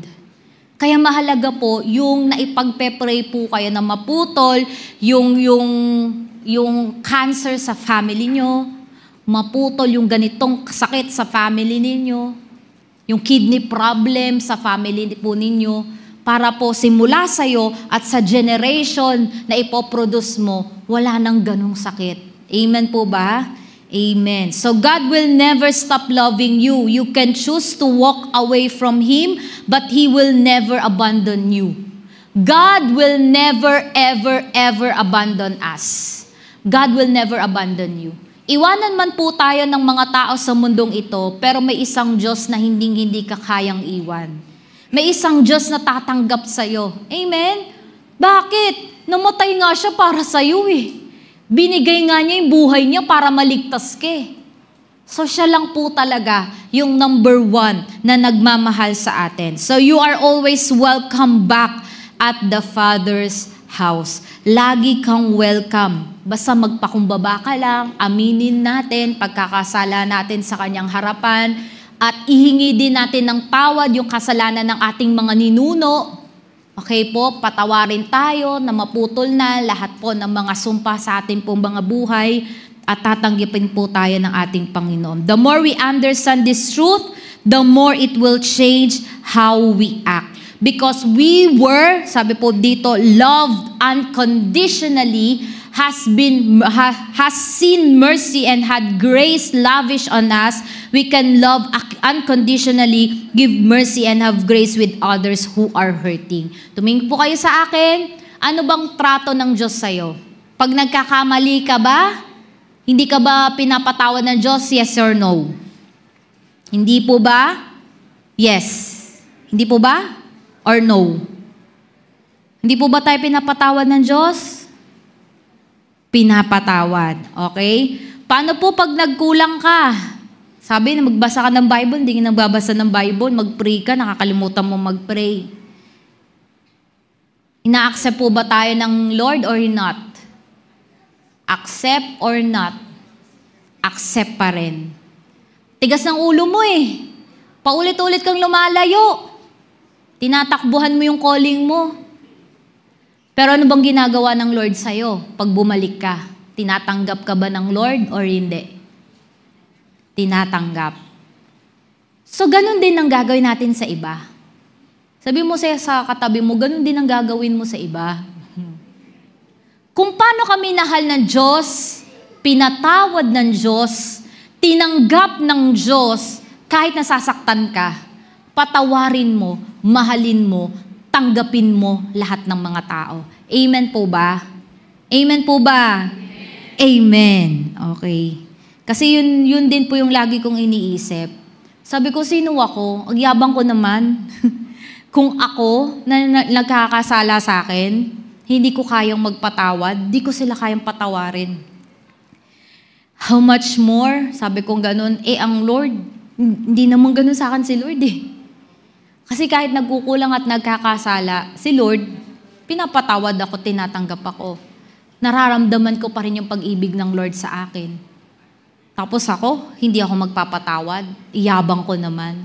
Kaya mahalaga po, yung naipagpe-pray po kayo na maputol, yung cancer sa family nyo, maputol yung ganitong sakit sa family ninyo, yung kidney problem sa family po ninyo, para po simula sa'yo at sa generation na ipoproduce mo, wala nang ganong sakit. Amen po ba? Amen. So God will never stop loving you. You can choose to walk away from Him, but He will never abandon you. God will never, ever, ever abandon us. God will never abandon you. Iwanan man po tayo ng mga tao sa mundong ito, pero may isang Diyos na hindi ka kayang iwan. May isang Diyos na tatanggap sa'yo. Amen? Bakit? Namatay nga siya para sa'yo eh. Binigay nga niya yung buhay niya para maligtas ka eh. So siya lang po talaga yung number 1 na nagmamahal sa atin. So you are always welcome back at the Father's house. Lagi kang welcome. Basta magpakumbaba ka lang, aminin natin, pagkakasala natin sa kanyang harapan, at ihingi din natin ng tawad yung kasalanan ng ating mga ninuno. Okay po, patawarin tayo na maputol na lahat po ng mga sumpa sa ating pong mga buhay at tatanggapin po tayo ng ating Panginoon. The more we understand this truth, the more it will change how we act. Because we were, sabi po dito, loved unconditionally, has seen mercy and had grace lavish on us, we can love unconditionally, give mercy and have grace with others who are hurting. Tumingin po kayo sa akin, ano bang trato ng Diyos sa'yo? Pag nagkakamali ka ba, hindi ka ba pinapatawad ng Diyos? Yes or no? Hindi po ba? Yes. Hindi po ba? Or no? Hindi po ba tayo pinapatawad ng Diyos? Pinapatawad. Okay? Paano po pag nagkulang ka? Sabi na magbasa ka ng Bible, hindi ka nagbabasa ng Bible, mag-pray ka, nakakalimutan mo mag-pray. Ina-accept po ba tayo ng Lord or not? Accept or not? Accept pa rin. Tigas ng ulo mo eh. Paulit-ulit kang lumalayo. Tinatakbuhan mo yung calling mo. Pero ano bang ginagawa ng Lord sa'yo pag bumalik ka? Tinatanggap ka ba ng Lord or hindi? Tinatanggap. So, ganun din ang gagawin natin sa iba. Sabi mo sa katabi mo, ganun din ang gagawin mo sa iba. Kung paano kami nahal ng Diyos, pinatawad ng Diyos, tinanggap ng Diyos, kahit nasasaktan ka, patawarin mo, mahalin mo, tanggapin mo lahat ng mga tao. Amen po ba? Amen po ba? Amen. Okay. Kasi yun din po yung lagi kong iniisip. Sabi ko, sino ako? Ang yabang ko naman. Kung ako, na nagkakasala sa akin, hindi ko kayang magpatawad, di ko sila kayang patawarin. How much more? Sabi ko ganun, ang Lord, hindi naman ganun sa akin si Lord eh. Kasi kahit nagkukulang at nagkakasala, si Lord, pinapatawad ako, tinatanggap ako. Nararamdaman ko pa rin yung pag-ibig ng Lord sa akin. Tapos ako, hindi ako magpapatawad. Iyabang ko naman.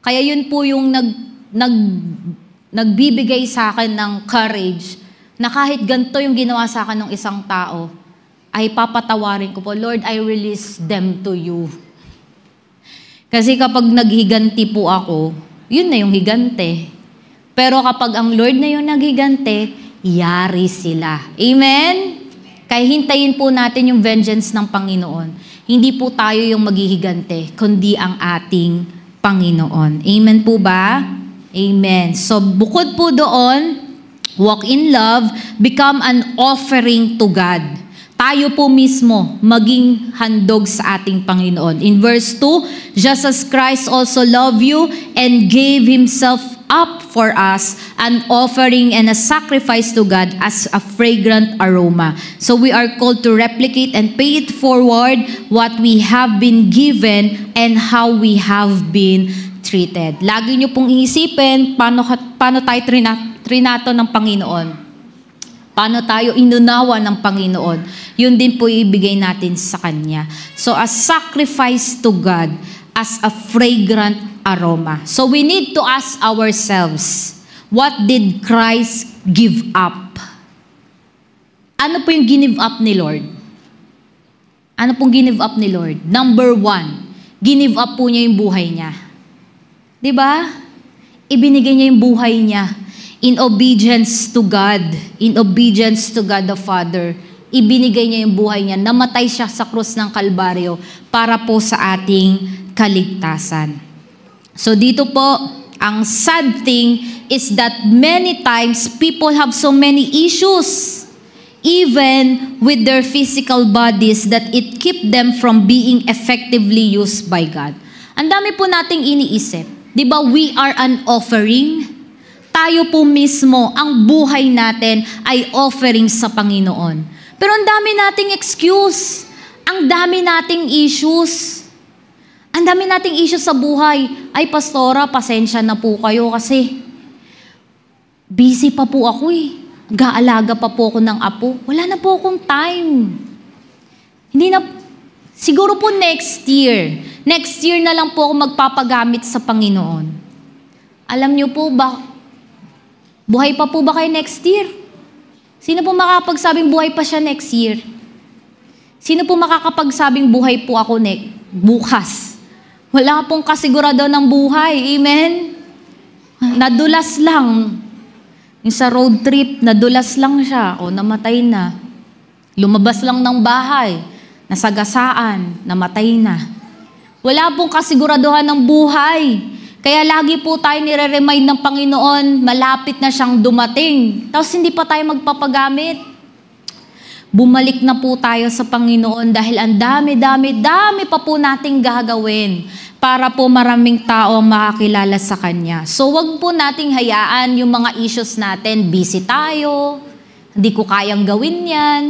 Kaya yun po yung nagbibigay sa akin ng courage na kahit ganito yung ginawa sa akin ng isang tao, ay papatawarin ko po, Lord, I release them to you. Kasi kapag naghiganti po ako, yun na yung higante. Pero kapag ang Lord na yung naghigante, yari sila. Amen? Kaya hintayin po natin yung vengeance ng Panginoon. Hindi po tayo yung maghihigante, kundi ang ating Panginoon. Amen po ba? Amen. So bukod po doon, walk in love, become an offering to God. tayo po mismo maging handog sa ating Panginoon. In verse 2, just as Christ also loved you and gave Himself up for us, an offering and a sacrifice to God as a fragrant aroma. So we are called to replicate and pay it forward what we have been given and how we have been treated. Lagi nyo pong iisipin, paano tayo trinato ng Panginoon? Paano tayo inunawa ng Panginoon? Yun din po ibigay natin sa Kanya. So a sacrifice to God as a fragrant aroma. So we need to ask ourselves, what did Christ give up? Ano po yung give up ni Lord? Ano pong give up ni Lord? Number 1, give up po niya yung buhay niya. Diba? Ibinigay niya yung buhay niya in obedience to God. In obedience to God the Father. Ibinigay niya yung buhay niya. Namatay siya sa krus ng Kalbaryo para po sa ating kaligtasan. So dito po, ang sad thing is that many times people have so many issues even with their physical bodies that it keep them from being effectively used by God. Ang dami po nating iniisip. Di ba, we are an offering? Tayo po mismo, ang buhay natin ay offering sa Panginoon. Pero ang dami nating excuse. Ang dami nating issues. Ang dami nating issues sa buhay. Ay, pastora, pasensya na po kayo kasi busy pa po ako eh. Gaalaga pa po ako ng apo. Wala na po akong time. Hindi na, siguro po next year. Next year na lang po ako magpapagamit sa Panginoon. Alam niyo po ba, buhay pa po ba kayo next year? Sino po makakapagsabing buhay pa siya next year? Sino po makakapagsabing buhay po ako bukas? Wala pong kasigurado ng buhay. Amen? Nadulas lang. Yung sa road trip, nadulas lang siya. O namatay na. Lumabas lang ng bahay. Nasagasaan. Namatay na. Wala pong kasiguraduhan ng buhay. Kaya lagi po tayo nire-remind ng Panginoon, malapit na siyang dumating. Tapos hindi pa tayo magpapagamit. Bumalik na po tayo sa Panginoon dahil ang dami pa po nating gagawin para po maraming tao ang makakilala sa Kanya. So wag po nating hayaan yung mga issues natin. Busy tayo, hindi ko kayang gawin yan.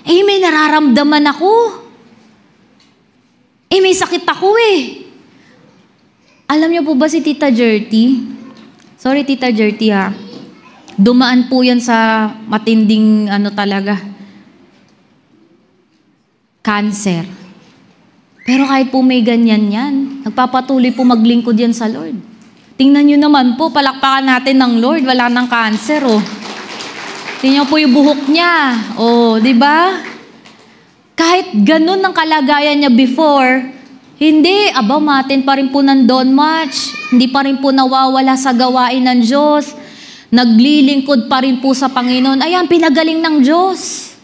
Eh, may nararamdaman ako. Eh, may sakit ako eh. Alam niyo po ba si Tita Jerty? Sorry, Tita Jerty ha. Dumaan po yan sa matinding talaga. Cancer. Pero kahit po may ganyan yan, nagpapatuloy po maglingkod yan sa Lord. Tingnan nyo naman po, palakpakan natin ng Lord, wala nang cancer oh. Tingnan po yung buhok niya. Oh, di ba? Kahit ganun ang kalagayan niya before, hindi, matin pa rin po ng don't much. Hindi pa rin po nawawala sa gawain ng Diyos. Naglilingkod pa rin po sa Panginoon. Ayan, pinagaling ng Diyos.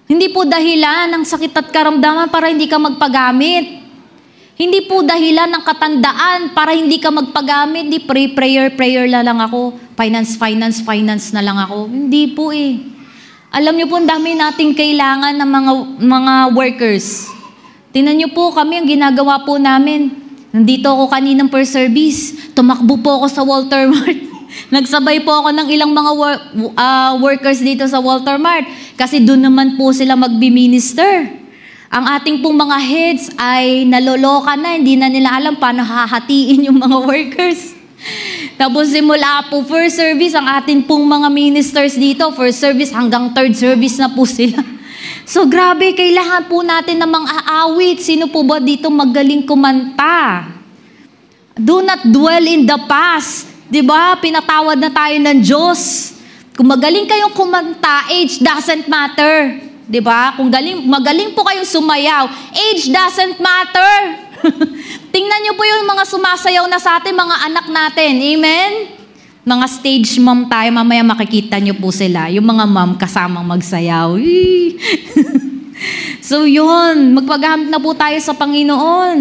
Hindi po dahilan ng sakit at karamdaman para hindi ka magpagamit. Hindi po dahilan ng katandaan para hindi ka magpagamit. Hindi, prayer na lang ako. Finance na lang ako. Hindi po eh. Alam niyo po, ang dami nating kailangan ng mga workers. Tingnan niyo po kami, ang ginagawa po namin. Nandito ako kaninang per service. Tumakbo po ako sa Walter Mart. Nagsabay po ako ng ilang mga workers dito sa Walter Mart. Kasi doon naman po sila magbi-minister. Ang ating pong mga heads ay naloloka na. Hindi na nila alam paano hahatiin yung mga workers. Tapos simula po first service, ang ating pong mga ministers dito, first service hanggang third service na po sila. So grabe, kailangan po natin ng mga aawit. Sino po ba dito magaling kumanta? Do not dwell in the past. Diba? Pinatawad na tayo ng Diyos. Kung magaling kayong kumanta, age doesn't matter. Diba? Kung magaling po kayong sumayaw, age doesn't matter. Tingnan niyo po yung mga sumasayaw na sa atin, mga anak natin. Amen? Mga stage mom tayo, mamaya makikita niyo po sila. Yung mga mom kasamang magsayaw. So yun, magpagamit na po tayo sa Panginoon.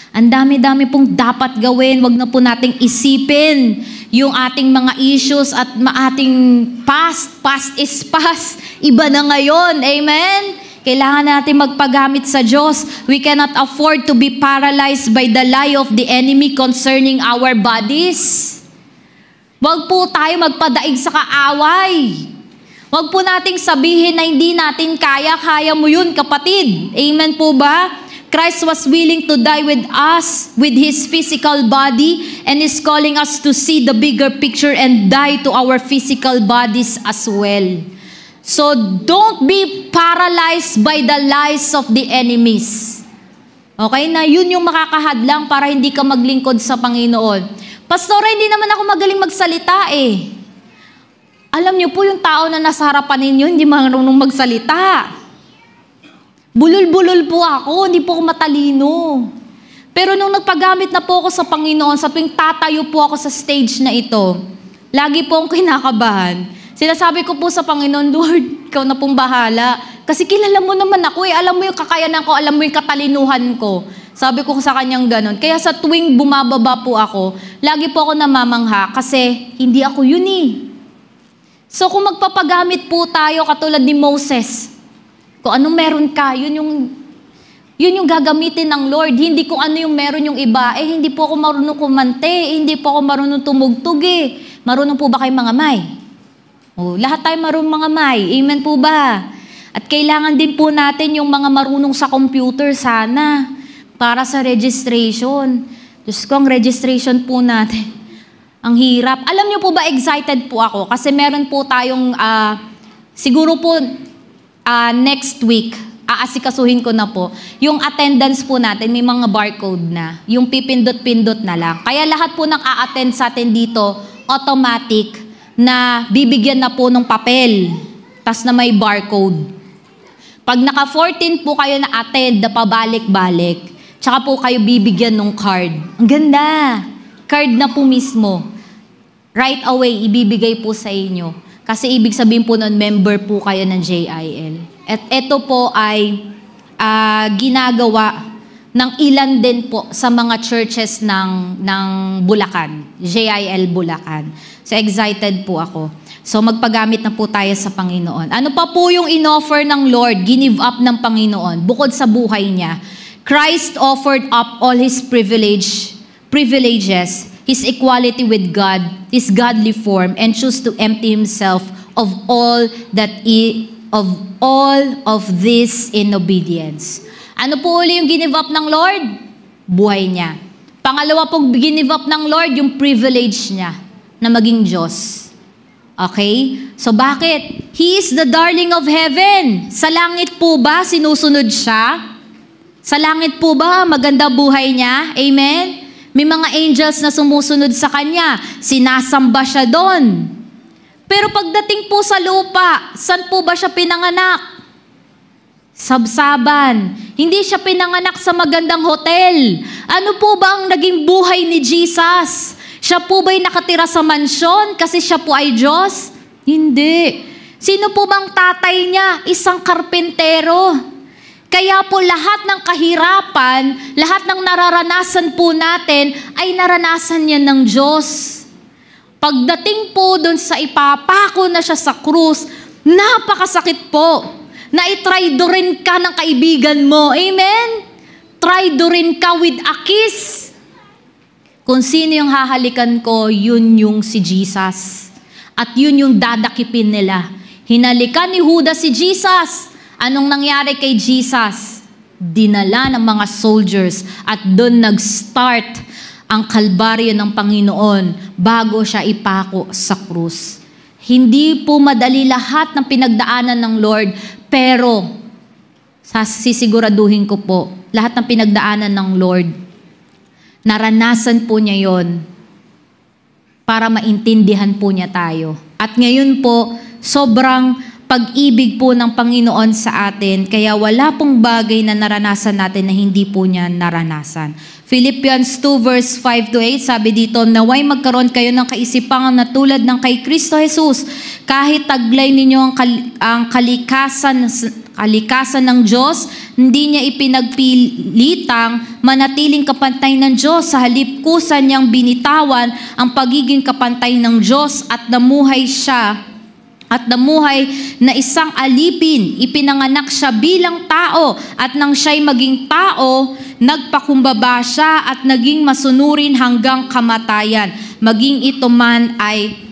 Ang dami-dami pong dapat gawin. Wag na po nating isipin yung ating mga issues at ating past. Past is past. Iba na ngayon. Amen? Kailangan natin magpagamit sa Diyos. We cannot afford to be paralyzed by the lie of the enemy concerning our bodies. Wag po tayo magpadaig sa kaaway. Wag po nating sabihin na hindi natin kaya. Kaya mo yun, kapatid. Amen po ba? Christ was willing to die with us, with His physical body, and is calling us to see the bigger picture and die to our physical bodies as well. So don't be paralyzed by the lies of the enemies. Okay na, yun yung makakahadlang para hindi ka maglingkod sa Panginoon. Pastora, hindi naman ako magaling magsalita eh. Alam niyo po yung tao na nasa harapan ninyo, hindi marunong magsalita. Bulol-bulol po ako, hindi po ako matalino. Pero nung nagpagamit na po ako sa Panginoon, sa tuwing tatayo po ako sa stage na ito, lagi po akong kinakabahan. Sinasabi ko po sa Panginoon, Lord, ikaw na pong bahala. Kasi kilala mo naman ako eh, alam mo yung kakayanan ko, alam mo yung katalinuhan ko. Sabi ko sa kanyang ganon. Kaya sa tuwing bumababa po ako, lagi po ako namamangha kasi hindi ako yun eh. So kung magpapagamit po tayo katulad ni Moses, kung anong meron ka, yun yung gagamitin ng Lord. Hindi kung ano yung meron yung iba. Hindi po ako marunong kumante, hindi po ako marunong tumugtog eh. Marunong po ba kayo mga may? Lahat tayo marunong mga may. Amen po ba? At kailangan din po natin yung mga marunong sa computer sana para sa registration. Diyos ko, ang registration po natin, ang hirap. Alam niyo po ba, excited po ako kasi meron po tayong, siguro po, next week, aasikasuhin ko na po, yung attendance po natin, may mga barcode na. Yung pipindot-pindot na lang. Kaya lahat po ng a-attend sa atin dito, automatic, na bibigyan na po ng papel, tas na may barcode. Pag naka 14 po kayo na attend, na pabalik-balik, tsaka po kayo bibigyan ng card. Ang ganda! Card na po mismo. Right away, ibibigay po sa inyo. Kasi ibig sabihin po nun, member po kayo ng JIL. At ito po ay ginagawa ng ilan din po sa mga churches ng Bulacan. JIL Bulacan. So excited po ako. So magpagamit na po tayo sa Panginoon. Ano pa po yung inoffer ng Lord, ginive up ng Panginoon, bukod sa buhay niya? Christ offered up all His privileges, His equality with God, His godly form, and chose to empty Himself of all of this in obedience. Ano po uli yung give up ng Lord? Buhay niya. Pangalawa pong give up ng Lord, yung privilege niya na maging Diyos. Okay? So bakit? He is the darling of heaven. Sa langit po ba sinusunod siya? Sa langit po ba maganda buhay niya? Amen? May mga angels na sumusunod sa kanya. Sinasamba siya doon. Pero pagdating po sa lupa, saan po ba siya pinanganak? Sabsaban. Hindi siya pinanganak sa magandang hotel. Ano po ba ang naging buhay ni Jesus? Siya po ba'y nakatira sa mansyon kasi siya po ay Diyos? Hindi. Sino po bang tatay niya? Isang karpentero. Kaya po lahat ng kahirapan, lahat ng nararanasan po natin ay naranasan niya ng Diyos. Pagdating po doon sa ipapako na siya sa krus, napakasakit po na itraidorin ka ng kaibigan mo. Amen? Traidorin ka with a kiss. Kung sino yung hahalikan ko, yun yung si Jesus. At yun yung dadakipin nila. Hinalikan ni Judas si Jesus. Anong nangyari kay Jesus? Dinala ng mga soldiers at doon nag-start ang kalbaryo ng Panginoon bago siya ipako sa krus. Hindi po madali lahat ng pinagdaanan ng Lord, pero sisiguraduhin ko po, lahat ng pinagdaanan ng Lord, naranasan po niya yon para maintindihan po niya tayo. At ngayon po, sobrang pag-ibig po ng Panginoon sa atin, kaya wala pong bagay na naranasan natin na hindi po niya naranasan. Philippians 2 verse 5-8, sabi dito, naway magkaroon kayo ng kaisipan na tulad ng kay Kristo Jesus, kahit taglay ninyo ang kalikasan ng Diyos, hindi niya ipinagpilitang manatiling kapantay ng Diyos. Sa halip kusa niyang binitawan ang pagiging kapantay ng Diyos at namuhay siya at namuhay na isang alipin. Ipinanganak siya bilang tao at nang siya'y maging tao, nagpakumbaba siya at naging masunurin hanggang kamatayan. Maging ito man ay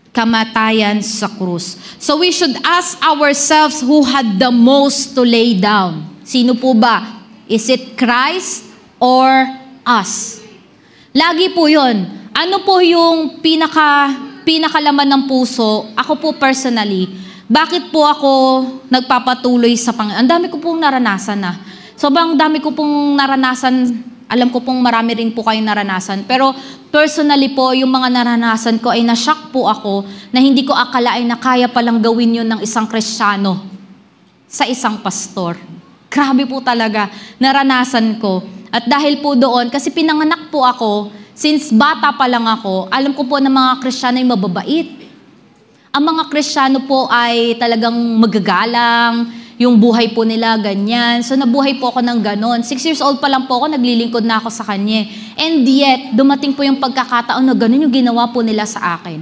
kamatayan sa krus. So we should ask ourselves who had the most to lay down. Sino po ba? Is it Christ or us? Lagi po yun. Ano po yung pinakalaman ng puso? Ako po personally, bakit po ako nagpapatuloy sa Panginoon? Ang dami ko pong naranasan na. Sobrang dami ko pong naranasan. Alam ko pong marami rin po kayong naranasan. Pero personally po, yung mga naranasan ko ay na-shock po ako na hindi ko akalain na kaya palang gawin yun ng isang Kristiyano sa isang pastor. Grabe po talaga, naranasan ko. At dahil po doon, kasi pinanganak po ako, since bata pa lang ako, alam ko po na mga Kristiyano ay mababait. Ang mga Kristiyano po ay talagang magagalang, yung buhay po nila, ganyan. So, nabuhay po ako ng ganon. 6 years old pa lang po ako, naglilingkod na ako sa kanya. And yet, dumating po yung pagkakataon na ganon yung ginawa po nila sa akin.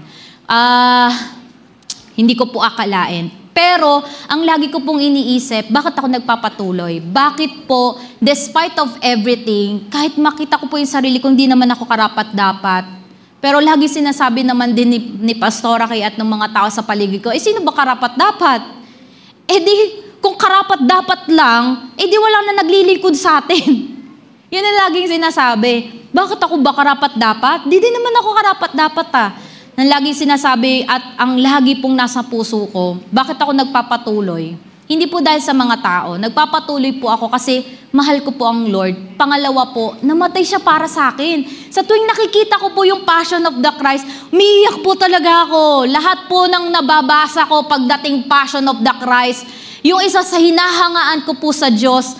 Hindi ko po akalain. Pero, ang lagi ko pong iniisip, bakit ako nagpapatuloy? Bakit po, despite of everything, kahit makita ko po yung sarili ko, hindi naman ako karapat-dapat. Pero lagi sinasabi naman din ni Pastora kay at ng mga tao sa paligid ko, sino ba karapat-dapat? Di, kung karapat-dapat lang, di wala na naglilingkod sa atin. Yun ang laging sinasabi. Bakit ako ba karapat-dapat? Di din naman ako karapat-dapat Nang laging sinasabi at ang lagi pong nasa puso ko, bakit ako nagpapatuloy? Hindi po dahil sa mga tao. Nagpapatuloy po ako kasi mahal ko po ang Lord. Pangalawa po, namatay siya para sa akin. Sa tuwing nakikita ko po yung Passion of the Christ, umiiyak po talaga ako. Lahat po ng nababasa ko pagdating Passion of the Christ, yung isa sa hinahangaan ko po sa Diyos,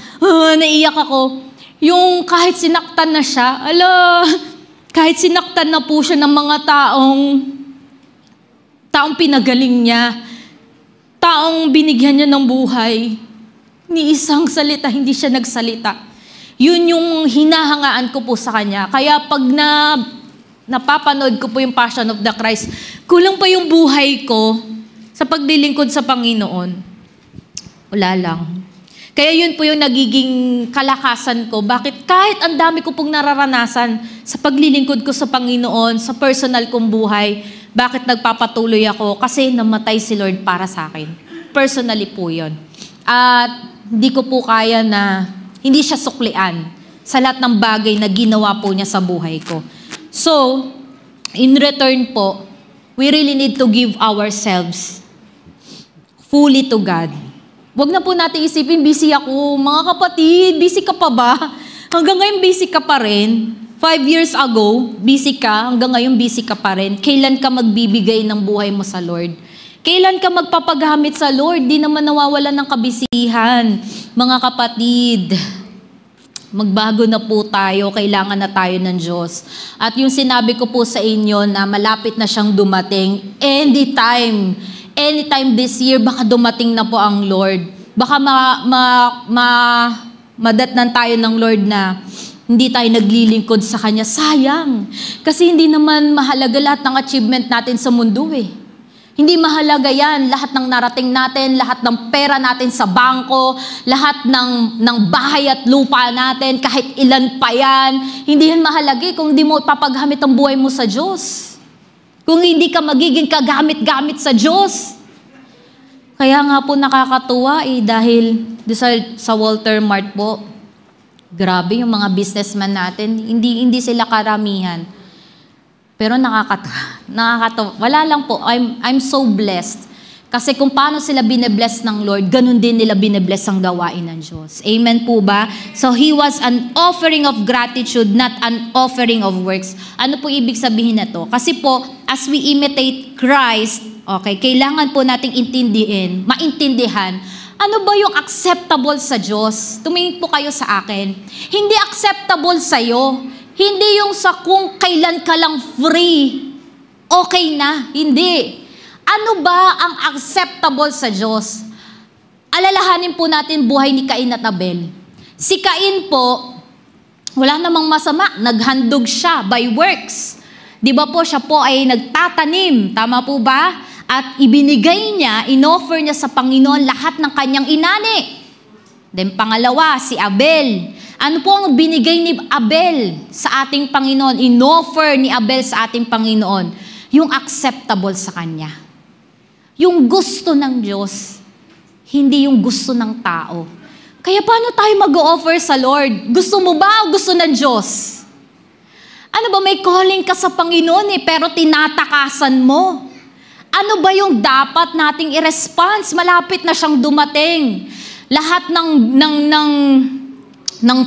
naiyak ako. Yung kahit sinaktan na siya, kahit sinaktan na po siya ng mga taong pinagaling niya, taong binigyan niya ng buhay, ni isang salita, hindi siya nagsalita. Yun yung hinahangaan ko po sa kanya. Kaya pag napapanood ko po yung Passion of the Christ, kulang pa yung buhay ko sa paglilingkod sa Panginoon. Wala lang. Kaya yun po yung nagiging kalakasan ko. Bakit kahit ang dami ko pong nararanasan sa paglilingkod ko sa Panginoon, sa personal kong buhay, bakit nagpapatuloy ako? Kasi namatay si Lord para sa akin. Personally po yun. At hindi ko po kaya na hindi siya suklian sa lahat ng bagay na ginawa po niya sa buhay ko. So, in return po, we really need to give ourselves fully to God. Huwag na po natin isipin, busy ako. Mga kapatid, busy ka pa ba? Hanggang ngayon, busy ka pa rin. 5 years ago, busy ka. Hanggang ngayon, busy ka pa rin. Kailan ka magbibigay ng buhay mo sa Lord? Kailan ka magpapagamit sa Lord? Di naman nawawalan ng kabisihan. Mga kapatid, magbago na po tayo. Kailangan na tayo ng Diyos. At yung sinabi ko po sa inyo na malapit na siyang dumating, anytime this year, baka dumating na po ang Lord. Baka madatnan tayo ng Lord na hindi tayo naglilingkod sa Kanya. Sayang. Kasi hindi naman mahalaga lahat ng achievement natin sa mundo Hindi mahalaga yan. Lahat ng narating natin, lahat ng pera natin sa bangko, lahat ng bahay at lupa natin, kahit ilan pa yan. Hindi yan mahalaga kung hindi mo papagamit ang buhay mo sa Diyos. Kung hindi ka magiging kagamit-gamit sa Diyos. Kaya nga po nakakatuwa dahil sa Walter Mart po, grabe yung mga businessman natin, hindi sila karamihan. Pero nakakatawa. Wala lang po, I'm so blessed. Kasi kung paano sila binebless ng Lord, ganun din nila binebless ang gawain ng Diyos. Amen po ba? So He was an offering of gratitude, not an offering of works. Ano po ibig sabihin na to? Kasi po, as we imitate Christ, kailangan po nating maintindihan, ano ba yung acceptable sa Diyos? Tumingin po kayo sa akin. Hindi acceptable sa'yo. Hindi yung sa kung kailan ka lang free, okay na. Hindi. Ano ba ang acceptable sa Diyos? Alalahanin po natin buhay ni Cain at Abel. Si Cain po, wala namang masama, naghandog siya by works. Di ba po, siya po ay nagtatanim, tama po ba? At ibinigay niya, inoffer niya sa Panginoon lahat ng kanyang inani. Then pangalawa, si Abel. Ano po ang binigay ni Abel sa ating Panginoon? Inoffer ni Abel sa ating Panginoon. Yung acceptable sa Kanya. Yung gusto ng Diyos, hindi yung gusto ng tao. Kaya paano tayo mag-o-offer sa Lord? Gusto mo ba o gusto ng Diyos? Ano ba, may calling ka sa Panginoon pero tinatakasan mo? Ano ba yung dapat nating i-response? Malapit na siyang dumating. Lahat ng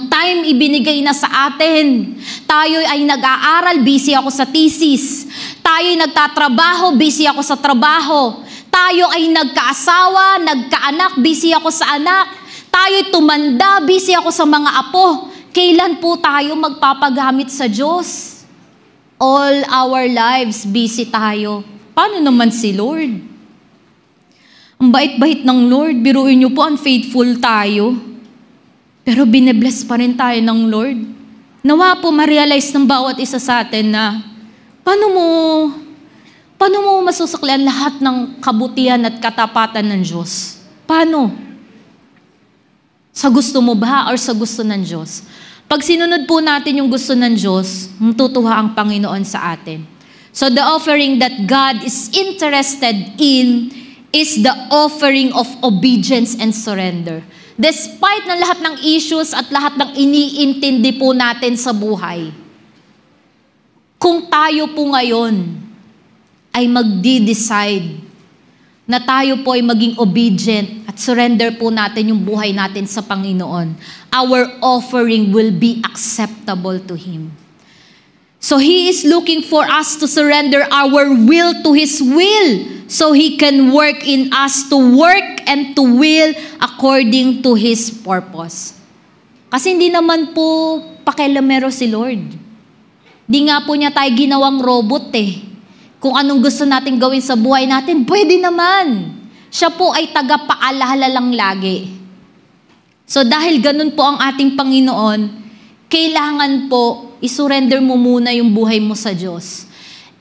time ibinigay na sa atin. Tayo ay nag-aaral, busy ako sa thesis. Tayo ay nagtatrabaho, busy ako sa trabaho. Tayo ay nagkaasawa, nagkaanak, busy ako sa anak. Tayo'y tumanda, busy ako sa mga apo. Kailan po tayo magpapagamit sa Diyos? All our lives, busy tayo. Paano naman si Lord? Ang bait-bait ng Lord, biruin niyo po, unfaithful tayo. Pero binebless pa rin tayo ng Lord. Nawa po ma-realize ng bawat isa sa atin na paano mo masusuklian lahat ng kabutihan at katapatan ng Diyos? Paano? Sa gusto mo ba or sa gusto ng Diyos? Pag sinunod po natin yung gusto ng Diyos, matutuwa ang Panginoon sa atin. So the offering that God is interested in is the offering of obedience and surrender. Despite ng lahat ng issues at lahat ng iniintindi po natin sa buhay, kung tayo po ngayon ay magdi-decide na tayo po ay maging obedient at surrender po natin yung buhay natin sa Panginoon, our offering will be acceptable to Him. So He is looking for us to surrender our will to His will so He can work in us to work and to will according to His purpose. Kasi hindi naman po pakialamero si Lord. Di nga po niya tayo ginawang robot Kung anong gusto natin gawin sa buhay natin, pwede naman. Siya po ay tagapaalala lang lagi. So dahil ganun po ang ating Panginoon, kailangan po isurrender mo muna yung buhay mo sa Diyos.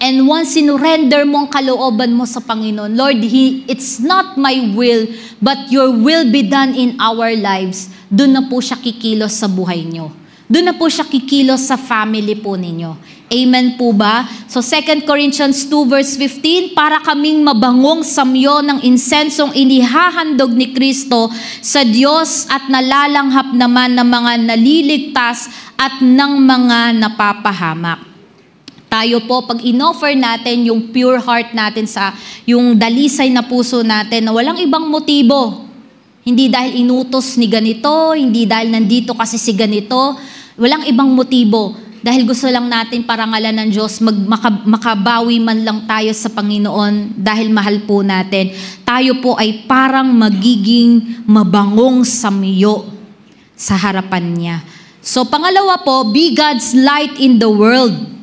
And once sinurrender mo ang kalooban mo sa Panginoon, Lord, it's not my will, but your will be done in our lives. Doon na po siya kikilos sa buhay nyo. Doon na po siya kikilos sa family po ninyo. Amen po ba? So 2 Corinthians 2 verse 15, para kaming mabangong samyo ng insensong inihahandog ni Kristo sa Diyos at nalalanghap naman ng mga naliligtas at ng mga napapahamak. Tayo po, pag inoffer natin yung pure heart natin sa yung dalisay na puso natin na walang ibang motibo, hindi dahil inutos ni ganito, hindi dahil nandito kasi si ganito, walang ibang motibo. Dahil gusto lang natin parangalan ng Diyos, makabawi man lang tayo sa Panginoon dahil mahal po natin. Tayo po ay parang magiging mabangong samyo sa harapan niya. So pangalawa po, be God's light in the world.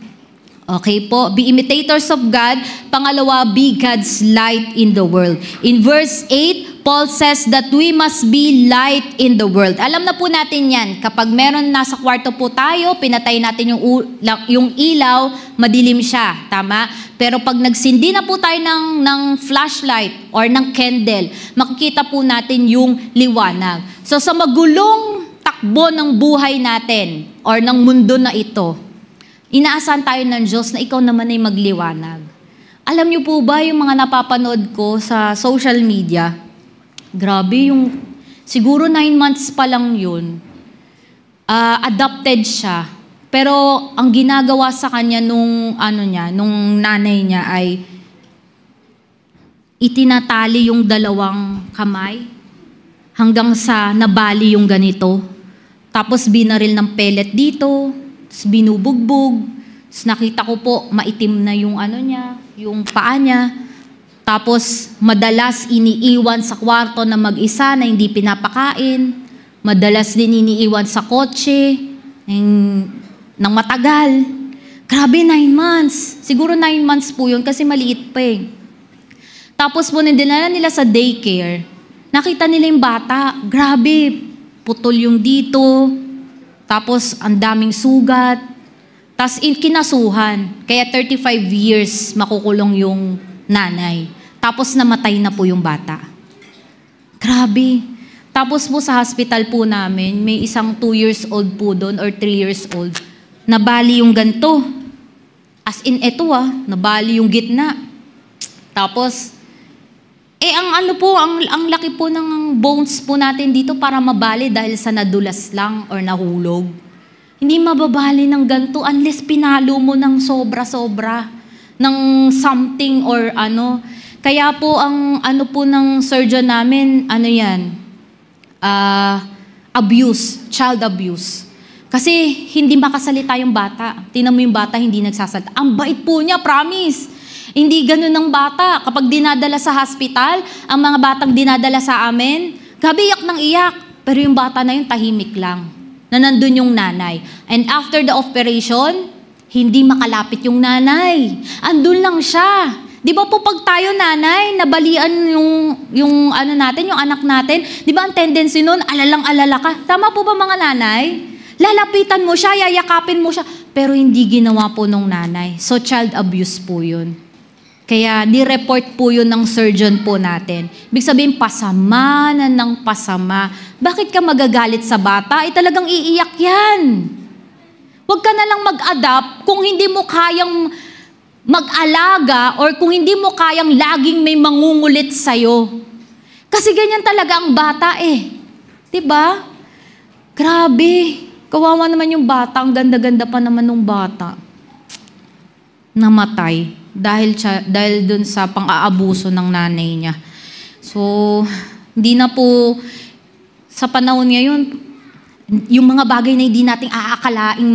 Okay po, be imitators of God. Pangalawa, be God's light in the world. In verse 8, Paul says that we must be light in the world. Alam na po natin yan. Kapag meron nasa kwarto po tayo, pinatay natin yung ilaw, madilim siya. Tama? Pero pag nagsindi na po tayo ng flashlight or ng candle, makikita po natin yung liwanag. So sa magulong takbo ng buhay natin or ng mundo na ito, inaasahan tayo ng Diyos na ikaw naman ay magliwanag. Alam niyo po ba yung mga napapanood ko sa social media? Grabe yung, siguro 9 months pa lang yun, adopted siya. Pero ang ginagawa sa kanya nung nanay niya ay itinatali yung dalawang kamay hanggang sa nabali yung ganito. Tapos binaril ng pellet dito, tapos binubugbog. Tapos nakita ko po, maitim na yung yung paa niya. Tapos madalas iniiwan sa kwarto na mag-isa na hindi pinapakain. Madalas din iniiwan sa kotse ng matagal. Grabe, 9 months. Siguro 9 months po yun kasi maliit pa Tapos po dinala nila sa daycare. Nakita nila yung bata, grabe, putol yung dito, tapos ang daming sugat, tapos kinasuhan. Kaya 35 years makukulong yung nanay. Tapos namatay na po yung bata. Grabe. Tapos po sa hospital po namin, may isang 2 years old po doon or 3 years old. Nabali yung ganto. As in, eto nabali yung gitna. Tapos, ang laki po ng bones po natin dito para mabali dahil sa nadulas lang or nahulog. Hindi mababali ng ganto unless pinalo mo ng sobra-sobra ng something or ano. Kaya po ang po ng surgeon namin, abuse, child abuse. Kasi hindi makasalita yung bata. Tingnan mo yung bata, hindi nagsasalita. Ang bait po niya, promise. Hindi ganun ng bata. Kapag dinadala sa hospital, ang mga batang dinadala sa amin, gabi iyak ng iyak. Pero yung bata na yun, tahimik lang. Na nandun yung nanay. And after the operation, hindi makalapit yung nanay. Andun lang siya. Di ba po pag tayo nanay, nabalian yung anak natin, di ba ang tendency nun, alalang-alala ka? Tama po ba mga nanay? Lalapitan mo siya, yayakapin mo siya. Pero hindi ginawa po nung nanay. So child abuse po yun. Kaya ni-report po yun ng surgeon po natin. Ibig sabihin, pasama na ng pasama. Bakit ka magagalit sa bata? Talagang iiyak yan. Huwag ka na lang mag-adapt kung hindi mo kayang mag-alaga or kung hindi mo kayang laging may mangungulit sa'yo. Kasi ganyan talaga ang bata Diba? Grabe. Kawawa naman yung bata. Ang ganda-ganda pa naman ng bata. Namatay. Dahil dun sa pang-aabuso ng nanay niya. So, hindi na po sa panahon ngayon, yung mga bagay na hindi nating aakalaing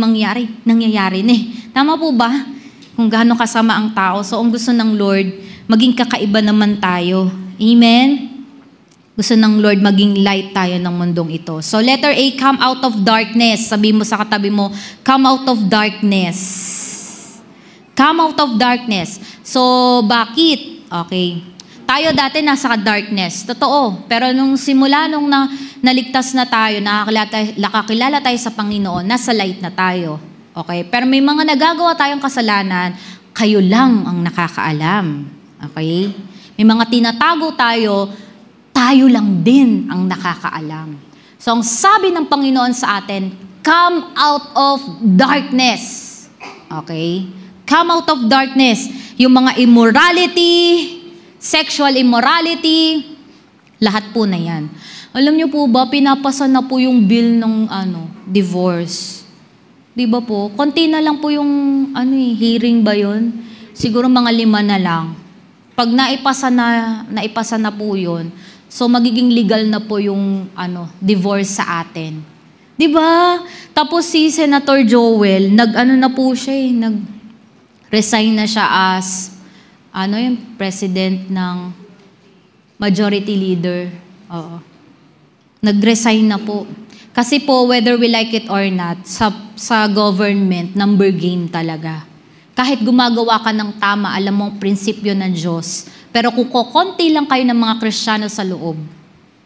nangyayari na Tama po ba? Kung gaano kasama ang tao. So, ang gusto ng Lord, maging kakaiba naman tayo. Amen? Gusto ng Lord, maging light tayo ng mundong ito. So, letter A, come out of darkness. Sabi mo sa katabi mo, come out of darkness. Come out of darkness. So, bakit? Okay. Tayo dati nasa darkness. Totoo. Pero nung naligtas na tayo, nakakilala tayo sa Panginoon, nasa light na tayo. Okay? Pero may mga nagagawa tayong kasalanan, kayo lang ang nakakaalam. Okay? May mga tinatago tayo lang din ang nakakaalam. So, ang sabi ng Panginoon sa atin, come out of darkness. Okay? Come out of darkness. Yung mga immorality, sexual immorality, lahat po na yan. Alam niyo po ba, pinapasa na po yung bill ng divorce. Di ba po? Konti na lang po yung hearing ba yun? Siguro mga 5 na lang. Pag naipasa na po yun, so magiging legal na po yung divorce sa atin. Di ba? Tapos si Senator Joel, na po siya resign na siya as yung president ng majority leader. Oo. Nag-resign na po. Kasi po, whether we like it or not, sa government, number game talaga. Kahit gumagawa ka ng tama, alam mo ang prinsipyo ng Diyos. Pero kung konti lang kayo ng mga Kristiyano sa loob,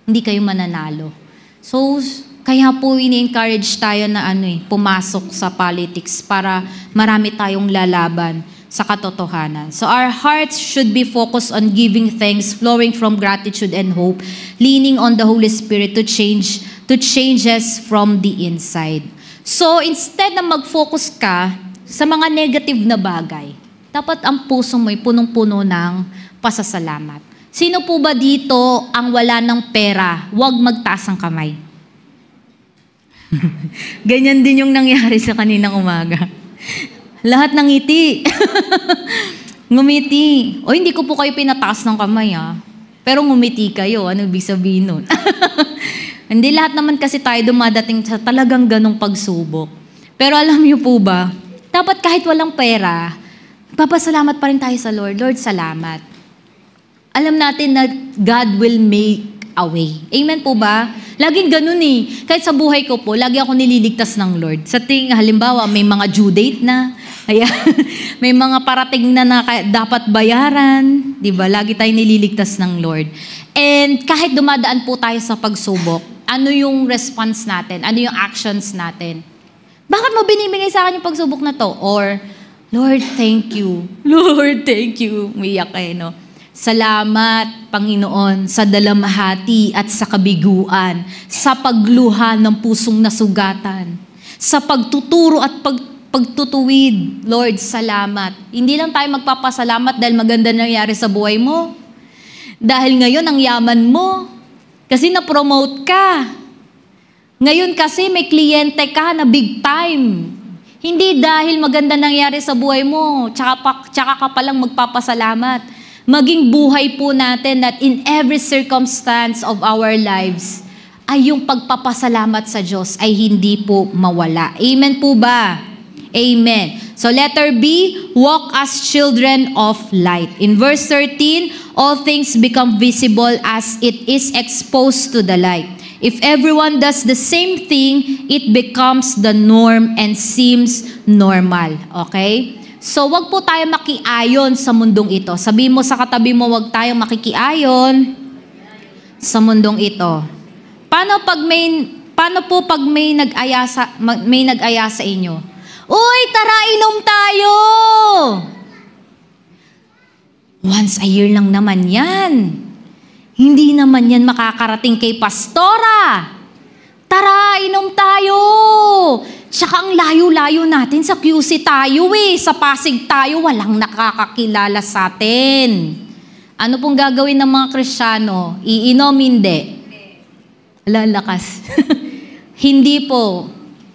hindi kayo mananalo. So, kaya po ini-encourage tayo na pumasok sa politics para marami tayong lalaban sa katotohanan. So our hearts should be focused on giving thanks, flowing from gratitude and hope, leaning on the Holy Spirit to change us from the inside. So instead na mag-focus ka sa mga negative na bagay, dapat ang puso mo'y punong-puno ng pasasalamat. Sino po ba dito ang wala ng pera? Huwag magtaas ang kamay. Ganyan din yung nangyari sa kaninang umaga. Lahat ng ngiti. Ngumiti. O hindi ko po kayo pinataas ng kamay Pero ngumiti kayo. Ano ibig sabihin nun? Hindi lahat naman kasi tayo dumadating sa talagang ganong pagsubok. Pero alam niyo po ba, dapat kahit walang pera, papasalamat pa rin tayo sa Lord. Lord, salamat. Alam natin na God will make a way. Amen po ba? Laging ganun Kahit sa buhay ko po, lagi ako nililigtas ng Lord. Sa halimbawa, may mga due date na, Ayan. May mga parating na dapat bayaran. Di ba? Lagi tayong nililigtas ng Lord. And kahit dumadaan po tayo sa pagsubok, ano yung response natin? Ano yung actions natin? Bakit mo binibigay sa akin yung pagsubok na to? Or, Lord, thank you. Lord, thank you. Umiyak no? Salamat, Panginoon, sa dalamhati at sa kabiguan, sa pagluha ng pusong nasugatan, sa pagtuturo at pagtutuwid. Lord, salamat. Hindi lang tayo magpapasalamat dahil maganda nangyari sa buhay mo. Dahil ngayon ang yaman mo. Kasi na-promote ka. Ngayon kasi may kliyente ka na big time. Hindi dahil maganda nangyari sa buhay mo, tsaka ka palang magpapasalamat. Maging buhay po natin that in every circumstance of our lives, ay yung pagpapasalamat sa Diyos ay hindi po mawala. Amen po ba? Amen. So letter B, walk as children of light. In verse 13, all things become visible as it is exposed to the light. If everyone does the same thing, it becomes the norm and seems normal. Okay? So wag po tayo makiayon sa mundong ito. Sabi mo sa katabi mo, wag tayong makikiayon sa mundong ito. Paano po pag may nag-aya sa inyo? Uy, tara inom tayo! Once a year lang naman yan. Hindi naman yan makakarating kay pastora. Tara, inom tayo! Tsaka ang layo-layo natin, sa QC tayo sa Pasig tayo, walang nakakakilala sa atin. Ano pong gagawin ng mga Kristiyano? Iinom, hindi. Lalakas. Hindi po.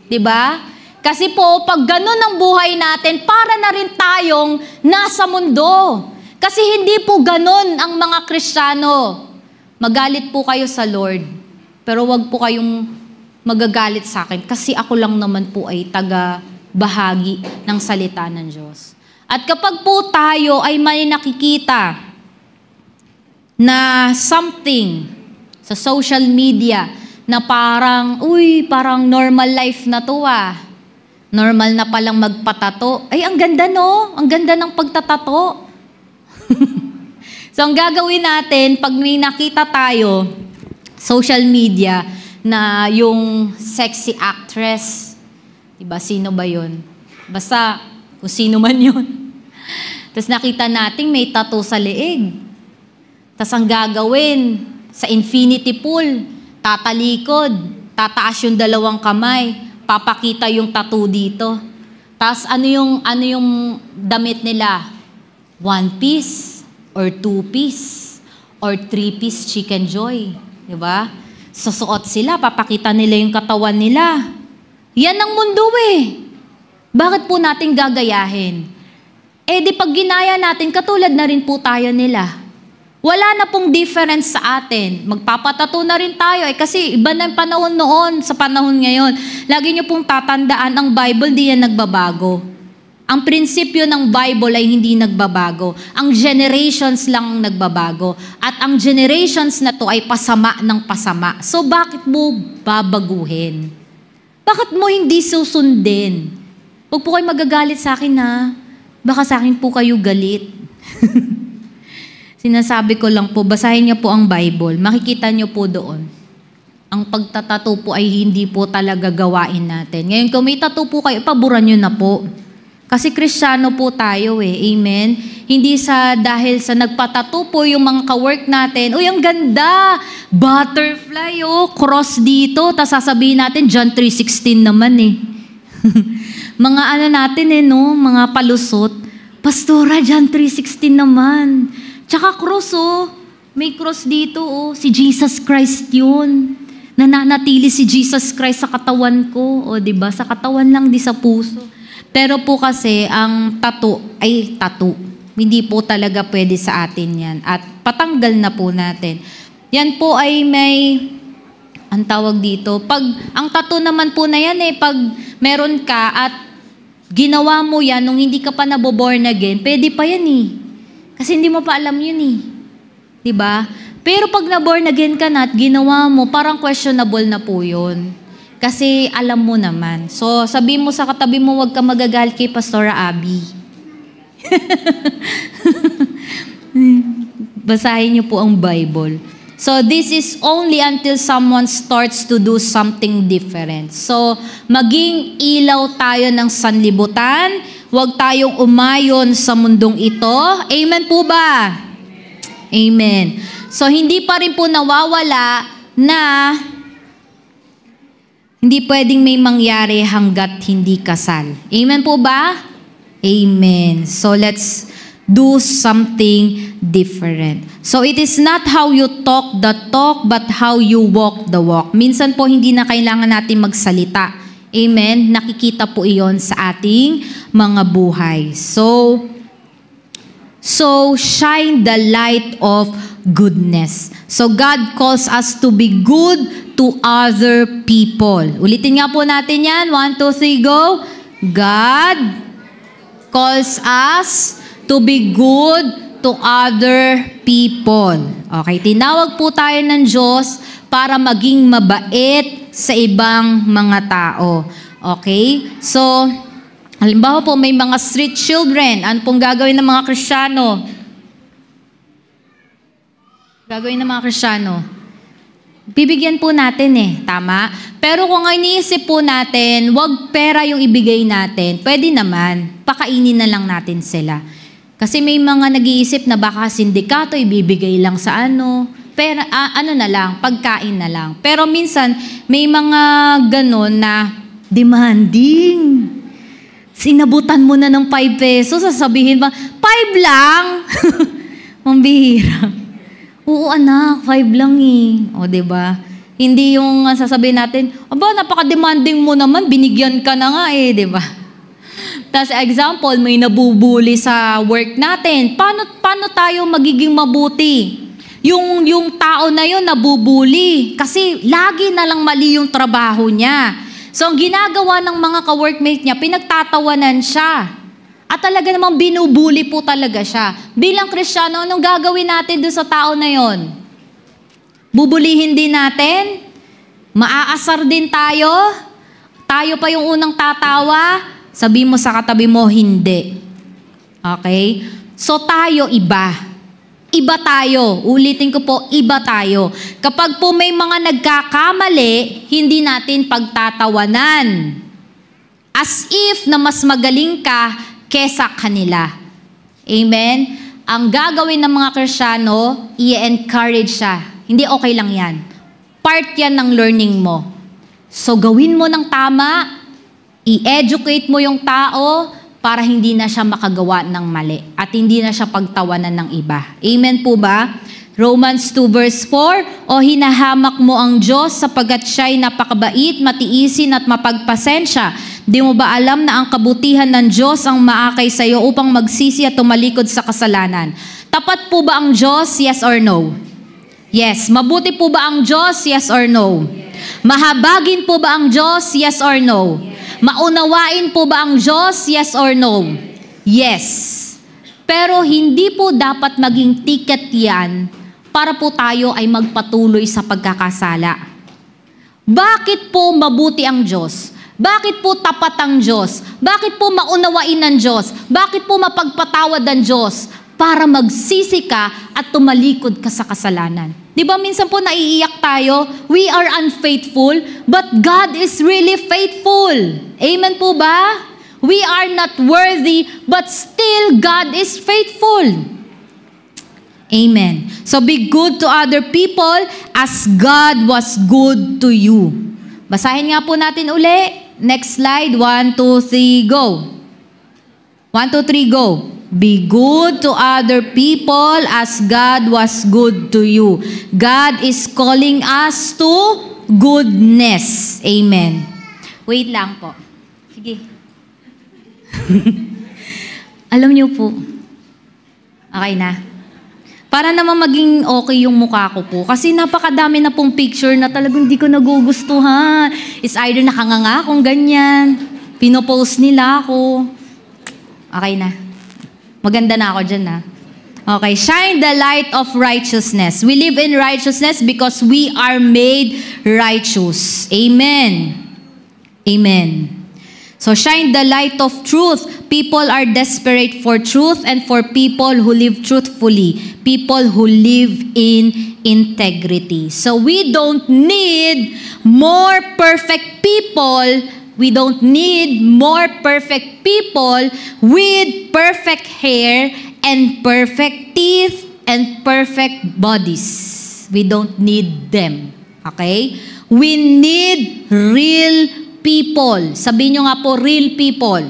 Diba? Kasi po, pag ganun ang buhay natin, para na rin tayong nasa mundo. Kasi hindi po ganun ang mga Kristiyano. Magalit po kayo sa Lord, pero wag po kayong magagalit sa akin kasi ako lang naman po ay taga-bahagi ng salita ng Diyos. At kapag po tayo ay may nakikita na something sa social media na parang normal life na to Normal na palang magpatato. Ay, ang ganda no? Ang ganda ng pagtatato. So, ang gagawin natin, pag may nakita tayo, social media, na yung sexy actress, diba, sino ba yun? Basta, kung sino man yun. Tapos nakita natin may tattoo sa leeg. Tapos ang gagawin, sa infinity pool, tatalikod, tataas yung dalawang kamay, papakita yung tattoo dito. Tapos ano yung damit nila? 1 piece or 2 piece or 3 piece chicken joy, di ba? Susuot sila, papakita nila yung katawan nila. Yan ang mundo Bakit po natin gagayahin? Di pag ginaya natin, katulad na rin po tayo nila. Wala na pong difference sa atin. Magpapatato na rin tayo kasi iba na yung panahon noon sa panahon ngayon. Lagi niyo pong tatandaan, ang Bible di yan nagbabago. Ang prinsipyo ng Bible ay hindi nagbabago. Ang generations lang ang nagbabago. At ang generations na to ay pasama ng pasama. So bakit mo babaguhin? Bakit mo hindi susundin? Huwag po kayo magagalit sa akin Baka sa akin po kayo galit. Sinasabi ko lang po, basahin niyo po ang Bible. Makikita niyo po doon. Ang pagtatato po ay hindi po talaga gawain natin. Ngayon, kung may tattoo po kayo, paboran niyo na po. Kasi Kristiyano po tayo Amen? Hindi dahil sa nagpatato po yung mga ka-work natin, uy, ang ganda! Butterfly, cross dito. Tapos sasabihin natin, John 3:16 naman Mga natin mga palusot. Pastora, John 3:16 naman. Tsaka cross may cross dito si Jesus Christ yun. Nananatili si Jesus Christ sa katawan ko. Diba? Sa katawan lang, di sa puso. Pero po kasi, ang tattoo ay tattoo. Hindi po talaga pwede sa atin yan. At patanggal na po natin. Yan po ay ang tawag dito, ang tattoo naman po na yan pag meron ka at ginawa mo yan nung hindi ka pa naboborn again, pwede pa yan Kasi hindi mo pa alam yun Diba? Pero pag na-born again ka na at ginawa mo, parang questionable na po yun. Kasi alam mo naman. So, sabi mo sa katabi mo, huwag ka magagalit kay Pastora Abby. Basahin niyo po ang Bible. So, this is only until someone starts to do something different. So, maging ilaw tayo ng sanlibutan. Huwag tayong umayon sa mundong ito. Amen po ba? Amen. So, hindi pa rin po nawawala na hindi pwedeng may mangyari hanggat hindi kasal. Amen po ba? Amen. So let's do something different. So it is not how you talk the talk, but how you walk the walk. Minsan po hindi na kailangan natin magsalita. Amen? Nakikita po iyon sa ating mga buhay. So shine the light of goodness. So God calls us to be good to other people. Ulitin nga po natin yan. 1, 2, 3, go. God calls us to be good to other people. Okay, tinawag po tayo ng Diyos para maging mabait sa ibang mga tao. Okay? So, halimbawa po may mga street children. Ano pong gagawin ng mga Kristiyano? Gagawin ng mga Kristiyano? Bibigyan po natin tama? Pero kung iniisip po natin, wag pera yung ibigay natin, pwede naman, pakainin na lang natin sila. Kasi may mga nag-iisip na baka sindikato, ibibigay lang sa pera, na lang, pagkain na lang. Pero minsan, may mga ganon na demanding. Sinabutan mo na ng 5 pesos, sasabihin ba, 5 lang? Mambihira. Oo anak, 5 lang O, diba? Hindi yung sasabihin natin, aba, napaka-demanding mo naman, binigyan ka na nga diba? Tapos example, may nabubuli sa work natin. Paano tayo magiging mabuti? Yung tao na yun nabubuli kasi lagi na lang mali yung trabaho niya. So, ang ginagawa ng mga ka-workmate niya, pinagtatawanan siya. At talaga namang binubuli po talaga siya. Bilang Kristiyano, anong gagawin natin doon sa tao na yon? Bubulihin din natin? Maaasar din tayo? Tayo pa yung unang tatawa? Sabi mo sa katabi mo, hindi. Okay? So tayo iba. Iba tayo. Ulitin ko po, iba tayo. Kapag po may mga nagkakamali, hindi natin pagtatawanan. As if na mas magaling ka kesa kanila. Amen? Ang gagawin ng mga Kristiyano, i-encourage siya. Hindi okay lang yan. Part yan ng learning mo. So gawin mo ng tama, i-educate mo yung tao para hindi na siya makagawa ng mali at hindi na siya pagtawanan ng iba. Amen po ba? Romans 2 verse 4, o hinahamak mo ang Diyos sapagkat siya'y napakabait, matiisin at mapagpasensya. Di mo ba alam na ang kabutihan ng Diyos ang maakay sa iyo upang magsisi at tumalikod sa kasalanan? Tapat po ba ang Diyos? Yes or no? Yes. Mabuti po ba ang Diyos? Yes or no? Mahabagin po ba ang Diyos? Yes or no? Maunawain po ba ang Diyos? Yes or no? Yes. Pero hindi po dapat maging ticket yan para po tayo ay magpatuloy sa pagkakasala. Bakit po mabuti ang Diyos? Bakit po tapat ang Diyos? Bakit po maunawain ng Diyos? Bakit po mapagpatawad ang Diyos? Para magsisi ka at tumalikod ka sa kasalanan. Di ba minsan po naiiyak tayo? We are unfaithful, but God is really faithful. Amen po ba? We are not worthy, but still God is faithful. Amen. So be good to other people as God was good to you. Basahin nga po natin uli. Next slide. 1, 2, 3, go. 1, 2, 3, go. Be good to other people as God was good to you. God is calling us to goodness. Amen. Wait lang po. Sige. Alam niyo po. Okay na. Para naman maging okay yung mukha ko po. Kasi napakadami na pong picture na talagang hindi ko nagugustuhan. It's either nakanganga akong ganyan. Pinopost nila ako. Okay na. Maganda na ako dyan Okay, shine the light of righteousness. We live in righteousness because we are made righteous. Amen. Amen. So shine the light of truth. People are desperate for truth and for people who live truthfully. People who live in integrity. So we don't need more perfect people. We don't need more perfect people with perfect hair and perfect teeth and perfect bodies. We don't need them. Okay? We need real people. Sabihin nyo nga po, real people.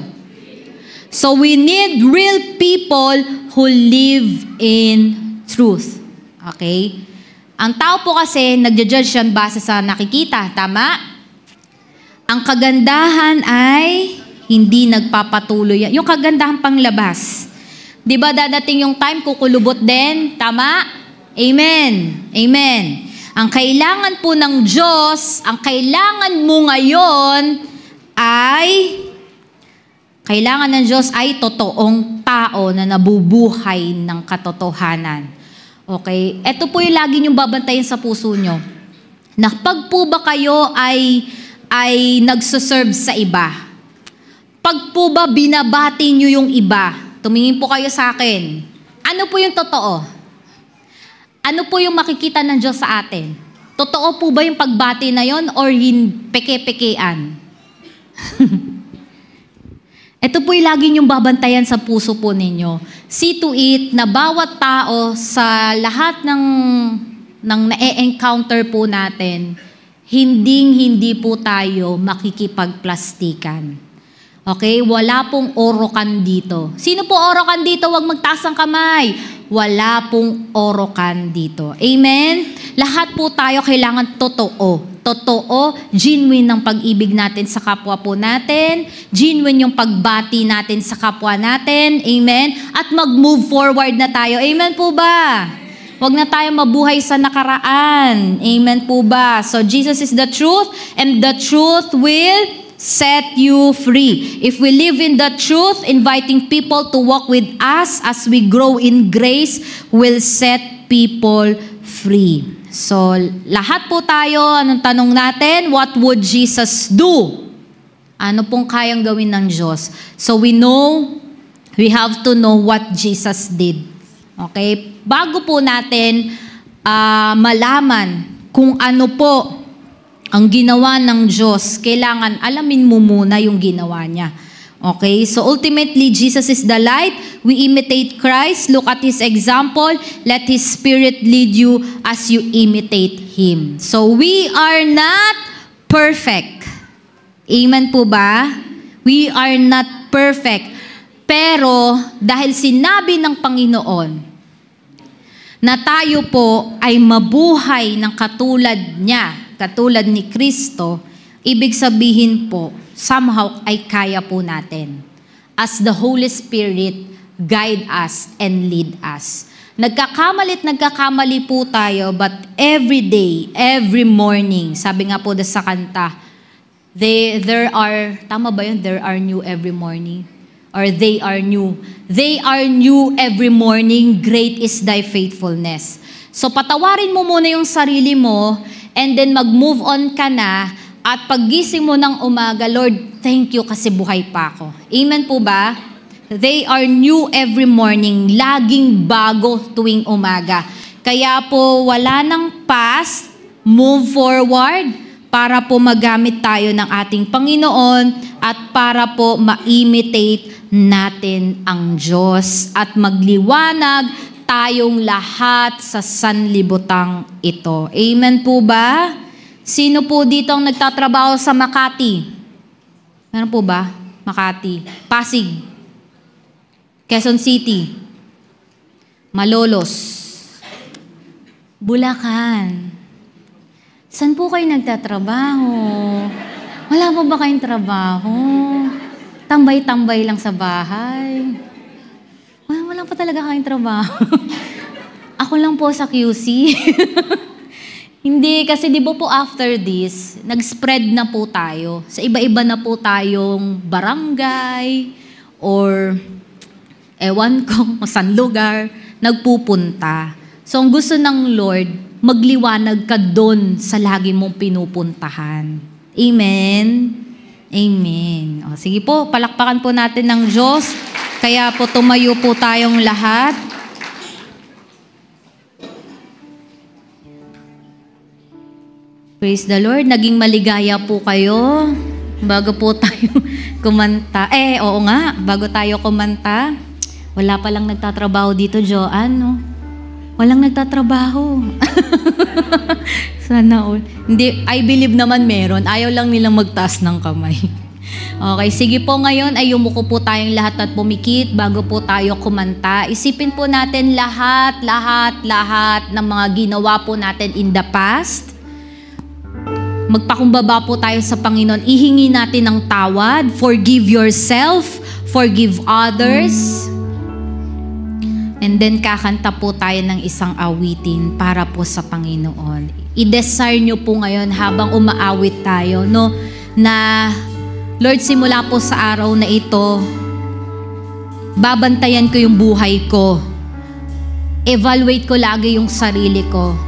So we need real people who live in truth. Okay? Ang tao po kasi, nagja-judge yan base sa nakikita. Tama? Ang kagandahan ay hindi nagpapatuloy. Yung kagandahan panglabas. Di ba dadating yung time, kukulubot din? Tama? Amen. Amen. Ang kailangan po ng Diyos, ang kailangan mo ngayon ay, kailangan ng Diyos ay totoong tao na nabubuhay ng katotohanan. Okay? Ito po yung lagi niyong babantayin sa puso nyo. Na pag po ba kayo ay nagsuserve sa iba? Pag po ba binabati nyo yung iba? Tumingin po kayo sa akin. Ano po yung totoo? Ano po yung makikita ng Diyos sa atin? Totoo po ba yung pagbati na yon or peke-pekean? Ito po yung lagi niyong babantayan sa puso po ninyo. See to it na bawat tao sa lahat ng na-encounter po natin, hindi po tayo makikipagplastikan. Okay? Wala pong orokan dito. Sino po orokan dito? Huwag magtaas ang kamay. Wala pong orokan dito. Amen? Lahat po tayo kailangan totoo. Totoo, genuine ng pag-ibig natin sa kapwa po natin. Genuine yung pagbati natin sa kapwa natin. Amen? At mag-move forward na tayo. Amen po ba? Huwag na tayo mabuhay sa nakaraan. Amen po ba? So Jesus is the truth and the truth will set you free. If we live in the truth, inviting people to walk with us as we grow in grace will set people free. So, lahat po tayo, anong tanong natin? What would Jesus do? Ano pong kayang gawin ng Diyos? So, we have to know what Jesus did. Okay? Bago po natin malaman kung ano po ang ginawa ng Diyos, kailangan alamin mo muna yung ginawa niya. Okay? So ultimately, Jesus is the light. We imitate Christ. Look at His example. Let His Spirit lead you as you imitate Him. So we are not perfect. Amen po ba? We are not perfect. Pero dahil sinabi ng Panginoon na tayo po ay mabuhay ng katulad niya, katulad ni Kristo, ibig sabihin po, somehow ay kaya po natin. As the Holy Spirit guide us and lead us. Nagkakamali po tayo, but every day, every morning, sabi nga po sa kanta, there are, tama ba yun? There are new every morning. Or they are new. They are new every morning. Great is thy faithfulness. So patawarin mo muna yung sarili mo, and then mag-move on ka na, at paggising mo ng umaga, Lord, thank you kasi buhay pa ako. Amen po ba? They are new every morning, laging bago tuwing umaga. Kaya po, wala nang past, move forward, para po magamit tayo ng ating Panginoon, at para po ma-imitate natin ang Diyos, at magliwanag tayong lahat sa sanlibutang ito. Amen po ba? Sino po dito ang nagtatrabaho sa Makati? Meron po ba? Makati. Pasig. Quezon City. Malolos. Bulacan. Saan po kayo nagtatrabaho? Wala po ba kayong trabaho? Tambay-tambay lang sa bahay. Wala pa talaga kayong trabaho. Ako lang po sa QC. Hindi, kasi di ba po after this, nag-spread na po tayo. Sa iba-iba na po tayong barangay or ewan ko, saan lugar, nagpupunta. So ang gusto ng Lord, magliwanag ka doon sa lagi mong pinupuntahan. Amen? Amen. O, sige po, palakpakan po natin ng Diyos. Kaya po tumayo po tayong lahat. Praise the Lord. Naging maligaya po kayo bago po tayo kumanta. Oo nga, bago tayo kumanta, wala palang nagtatrabaho dito, Joanne, no? Walang nagtatrabaho. Sana all. Hindi, I believe naman meron. Ayaw lang nilang magtaas ng kamay. Okay, sige po ngayon ay yumuko po tayong lahat at pumikit bago po tayo kumanta. Isipin po natin lahat ng mga ginawa po natin in the past. Magpakumbaba po tayo sa Panginoon. Ihingi natin ng tawad. Forgive yourself. Forgive others. And then kakanta po tayo ng isang awitin para po sa Panginoon. I-desire nyo po ngayon habang umaawit tayo, no? Na, Lord, simula po sa araw na ito, babantayan ko yung buhay ko. Evaluate ko lagi yung sarili ko.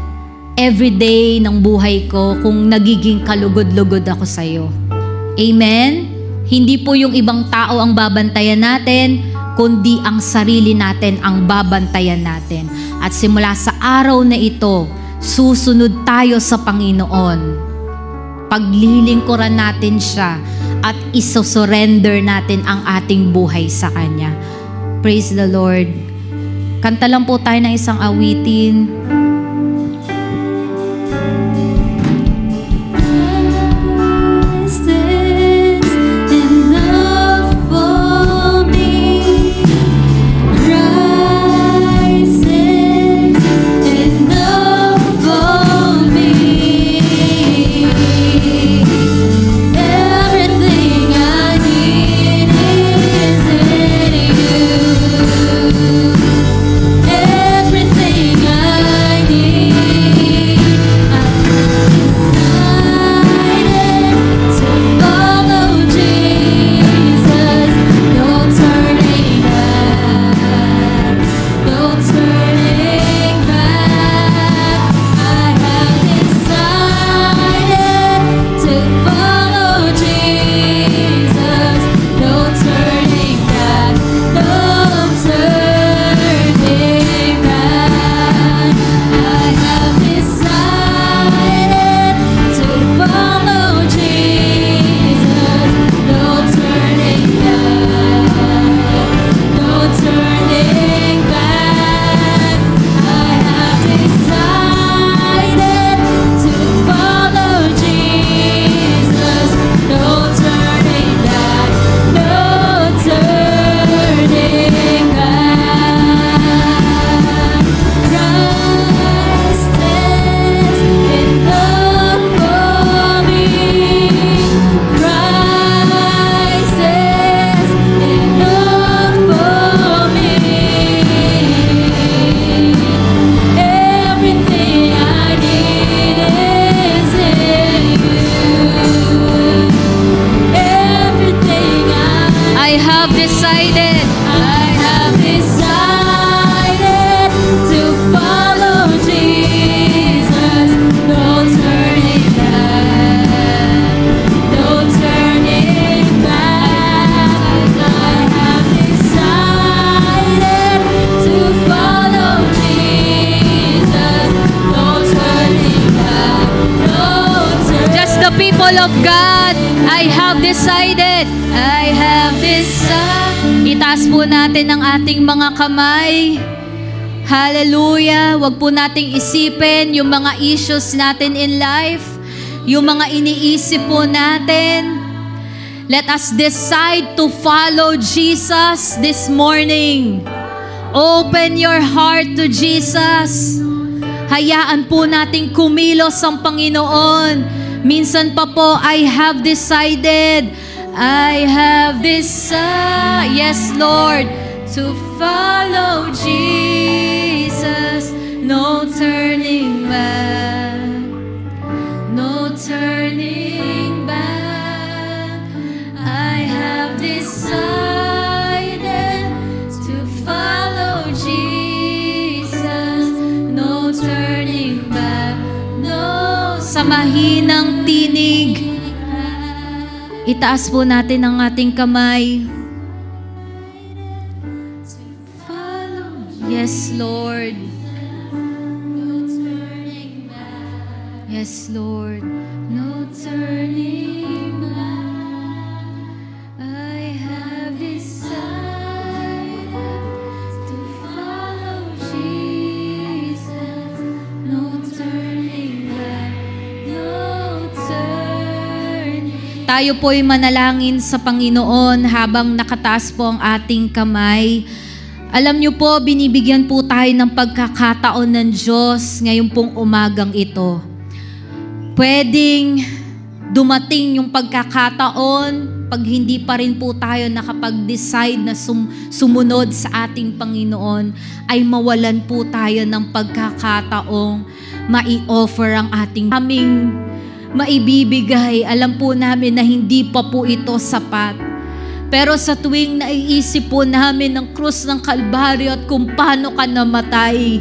Everyday ng buhay ko kung nagiging kalugod-lugod ako sa iyo. Amen? Hindi po yung ibang tao ang babantayan natin, kundi ang sarili natin ang babantayan natin. At simula sa araw na ito, susunod tayo sa Panginoon. Paglilingkuran natin siya at isosurrender natin ang ating buhay sa Kanya. Praise the Lord. Kanta lang po tayo ng isang awitin. Of God, I have decided. Itaas po natin ang ating mga kamay. Hallelujah. Huwag po nating isipin yung mga issues natin in life, yung mga iniisip po natin. Let us decide to follow Jesus this morning. Open your heart to Jesus. Hayaan po nating kumilos ang Panginoon. Minsan pa po, I have decided. Yes, Lord, to follow Jesus. No turning back. No turning back. I have decided to follow Jesus. No turning back. No. Sa mahinang tinig, Itaas po natin ang ating kamay. Yes, Lord. Yes, Lord. No turning back. I have decided to follow Jesus. No turning back. No turning. Tayo po'y manalangin sa Panginoon habang nakataas po ang ating kamay. Alam niyo po, binibigyan po tayo ng pagkakataon ng Diyos ngayong pong umagang ito. Pwedeng dumating yung pagkakataon pag hindi pa rin po tayo nakapag-decide na sumunod sa ating Panginoon, ay mawalan po tayo ng pagkakataong mai-offer ang ating aming maibibigay. Alam po namin na hindi pa po ito sapat. Pero sa tuwing naiisip po namin ng krus ng Kalbaryo at kung paano ka namatay,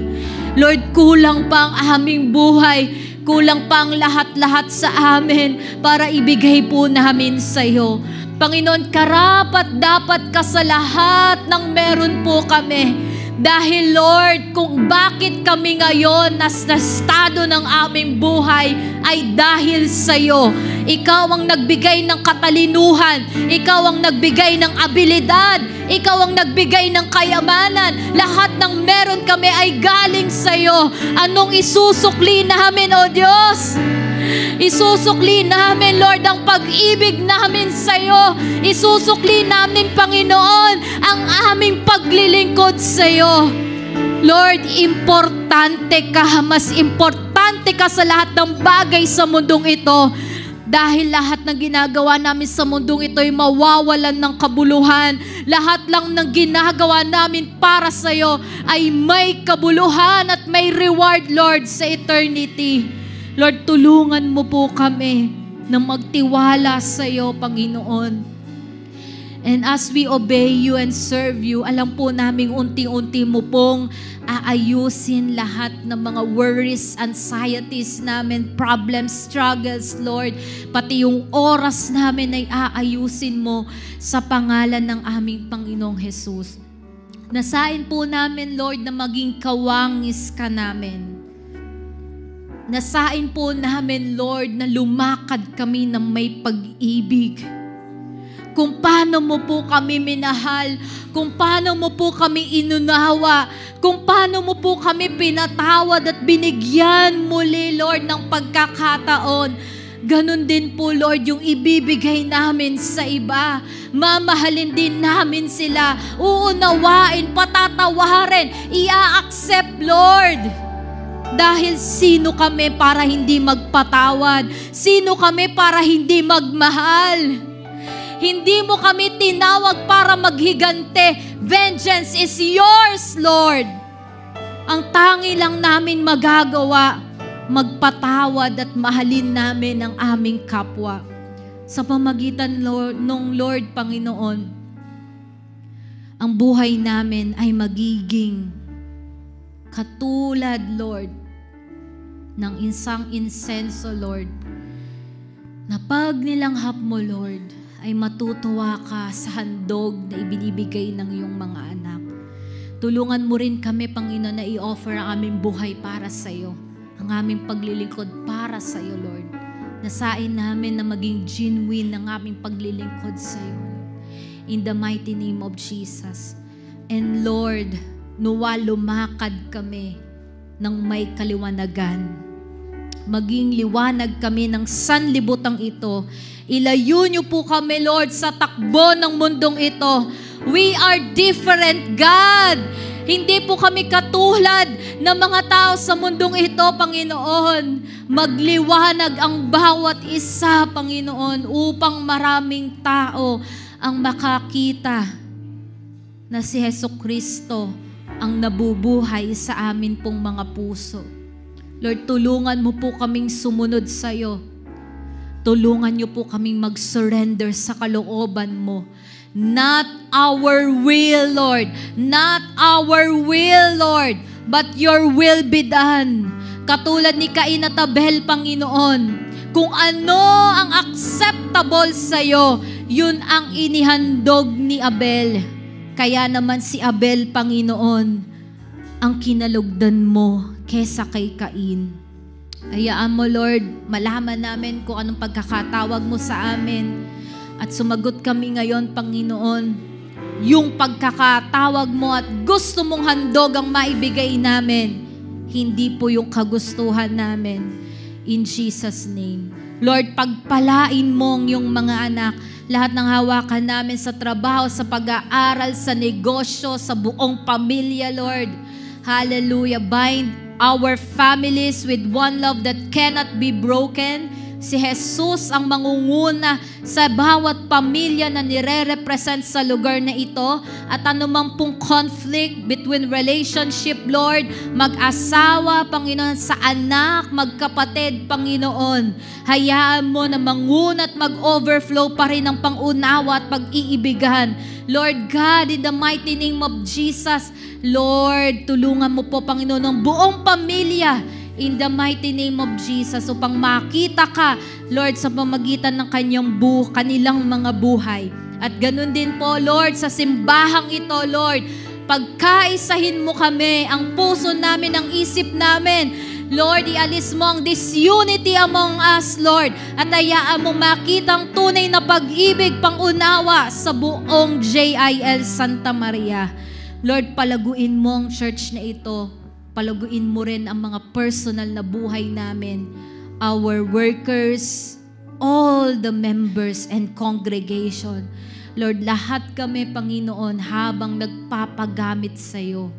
Lord, kulang pa ang aming buhay, kulang pa ang lahat-lahat sa amin para ibigay po namin sa iyo. Panginoon, karapat dapat ka sa lahat ng meron po kami. Dahil Lord, kung bakit kami ngayon nasa estado ng aming buhay ay dahil sa iyo. Ikaw ang nagbigay ng katalinuhan, ikaw ang nagbigay ng abilidad, ikaw ang nagbigay ng kayamanan. Lahat ng meron kami ay galing sa iyo. Anong isusukli namin, O Diyos? Isusukli namin, Lord, ang pag-ibig namin sa iyo. Isusukli namin, Panginoon, ang aming paglilingkod sa iyo. Lord, importante ka, mas importante ka sa lahat ng bagay sa mundong ito. Dahil lahat ng ginagawa namin sa mundong ito ay mawawalan ng kabuluhan. Lahat lang ng ginagawa namin para sa iyo ay may kabuluhan at may reward, Lord, sa eternity. Lord, tulungan mo po kami na magtiwala sa iyo, Panginoon. And as we obey you and serve you, alam po namin unti-unti mo pong aayusin lahat ng mga worries, anxieties namin, problems, struggles, Lord. Pati yung oras namin ay aayusin mo sa pangalan ng aming Panginoong Jesus. Nasain po namin, Lord, na maging kawangis ka namin. Nasain po namin, Lord, na lumakad kami ng may pag-ibig. Kung paano mo po kami minahal, kung paano mo po kami inunawa, kung paano mo po kami pinatawad at binigyan muli, Lord, ng pagkakataon. Ganon din po, Lord, yung ibibigay namin sa iba. Mamahalin din namin sila. Uunawain, patatawarin, i-accept, Lord. Dahil sino kami para hindi magpatawad? Sino kami para hindi magmahal? Hindi mo kami tinawag para maghigante. Vengeance is yours, Lord. Ang tangi lang namin magagawa, magpatawad at mahalin namin ang aming kapwa. Sa pamagitan ng Lord, Panginoon, ang buhay namin ay magiging katulad, Lord, ng isang insenso, Lord, na pag nilanghap mo, Lord, ay matutuwa ka sa handog na ibinibigay ng iyong mga anak. Tulungan mo rin kami, Panginoon, na i-offer ang aming buhay para sa iyo, ang aming paglilingkod para sa iyo, Lord. Nasain namin na maging genuine ang aming paglilingkod sa iyo, in the mighty name of Jesus. And Lord, nawa lumakad kami ng may kaliwanagan. Maging liwanag kami ng sanlibutang ito. Ilayo niyo po kami, Lord, sa takbo ng mundong ito. We are different, God. Hindi po kami katulad ng mga tao sa mundong ito, Panginoon. Magliwanag ang bawat isa, Panginoon, upang maraming tao ang makakita na si Jesucristo ang nabubuhay sa amin pong mga puso. Lord, tulungan mo po kaming sumunod sa iyo. Tulungan niyo po kaming mag-surrender sa kalooban mo. Not our will, Lord. Not our will, Lord. But your will be done. Katulad ni Cain at Abel, Panginoon. Kung ano ang acceptable sa'yo, yun ang inihandog ni Abel. Kaya naman si Abel, Panginoon, ang kinalugdan mo kesa kay Cain. Hayaan mo, Lord, malaman namin kung anong pagkakatawag mo sa amin. At sumagot kami ngayon, Panginoon, yung pagkakatawag mo at gusto mong handog ang maibigay namin, hindi po yung kagustuhan namin. In Jesus' name. Lord, pagpalain mong yung mga anak, lahat ng hawakan namin sa trabaho, sa pag-aaral, sa negosyo, sa buong pamilya, Lord. Hallelujah. Bind our families with one love that cannot be broken. Si Jesus ang mangunguna sa bawat pamilya na nire-represent sa lugar na ito. At anumang pong conflict between relationship, Lord, mag-asawa, Panginoon, sa anak, magkapatid, Panginoon. Hayaan mo na manguna at mag-overflow pa rin ang pangunawa at pag-iibigan. Lord God, in the mighty name of Jesus, Lord, tulungan mo po, Panginoon, ang buong pamilya in the mighty name of Jesus upang makita ka, Lord, sa pamagitan ng kanilang mga buhay. At ganun din po, Lord, sa simbahang ito, Lord, pagkaisahin mo kami, ang puso namin, ang isip namin, Lord, ialis mo ang disunity among us, Lord, at hayaan mo makita ang tunay na pag-ibig, pangunawa sa buong JIL Santa Maria. Lord, palaguin mo ang church na ito. Palaguin mo rin ang mga personal na buhay namin, our workers, all the members and congregation. Lord, lahat kami, Panginoon, habang nagpapagamit sa iyo,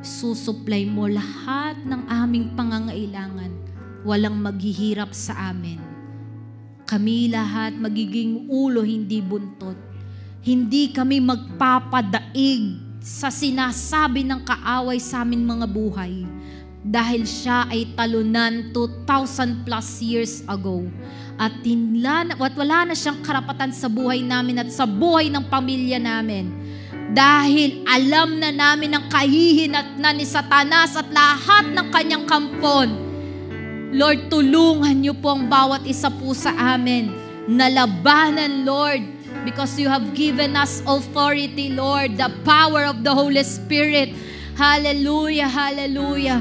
susupply mo lahat ng aming pangangailangan. Walang maghihirap sa amin. Kami lahat magiging ulo, hindi buntot. Hindi kami magpapadaig sa sinasabi ng kaaway sa aming mga buhay, dahil siya ay talunan 2,000 plus years ago at wala na siyang karapatan sa buhay namin at sa buhay ng pamilya namin, dahil alam na namin ang kahihinatnan ni Satanas at lahat ng kanyang kampon. Lord, tulungan niyo po ang bawat isa po sa amin na labanan, Lord, because you have given us authority, Lord, the power of the Holy Spirit. Hallelujah, hallelujah.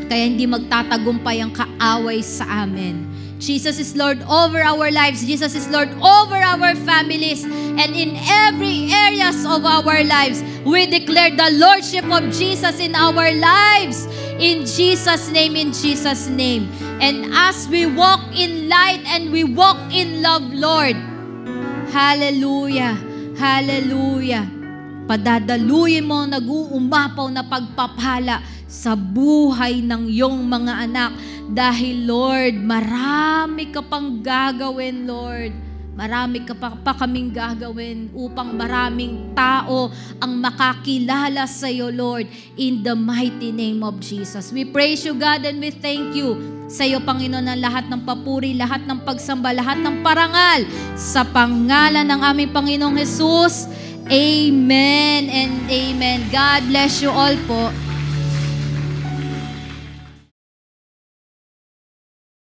Kaya hindi magtatagumpay ang kaaway sa amin. Jesus is Lord over our lives. Jesus is Lord over our families. And in every areas of our lives, we declare the Lordship of Jesus in our lives. In Jesus' name, in Jesus' name. And as we walk in light and we walk in love, Lord, hallelujah, hallelujah. Padadaluyin mo ang nag-uumapaw na pagpapala sa buhay ng iyong mga anak. Dahil, Lord, marami ka pang gagawin, Lord. Marami ka pa kaming gagawin upang maraming tao ang makakilala sa iyo, Lord, in the mighty name of Jesus. We praise you, God, and we thank you sa iyo, Panginoon, ang lahat ng papuri, lahat ng pagsamba, lahat ng parangal sa pangalan ng aming Panginoong Jesus. Amen and amen. God bless you all po.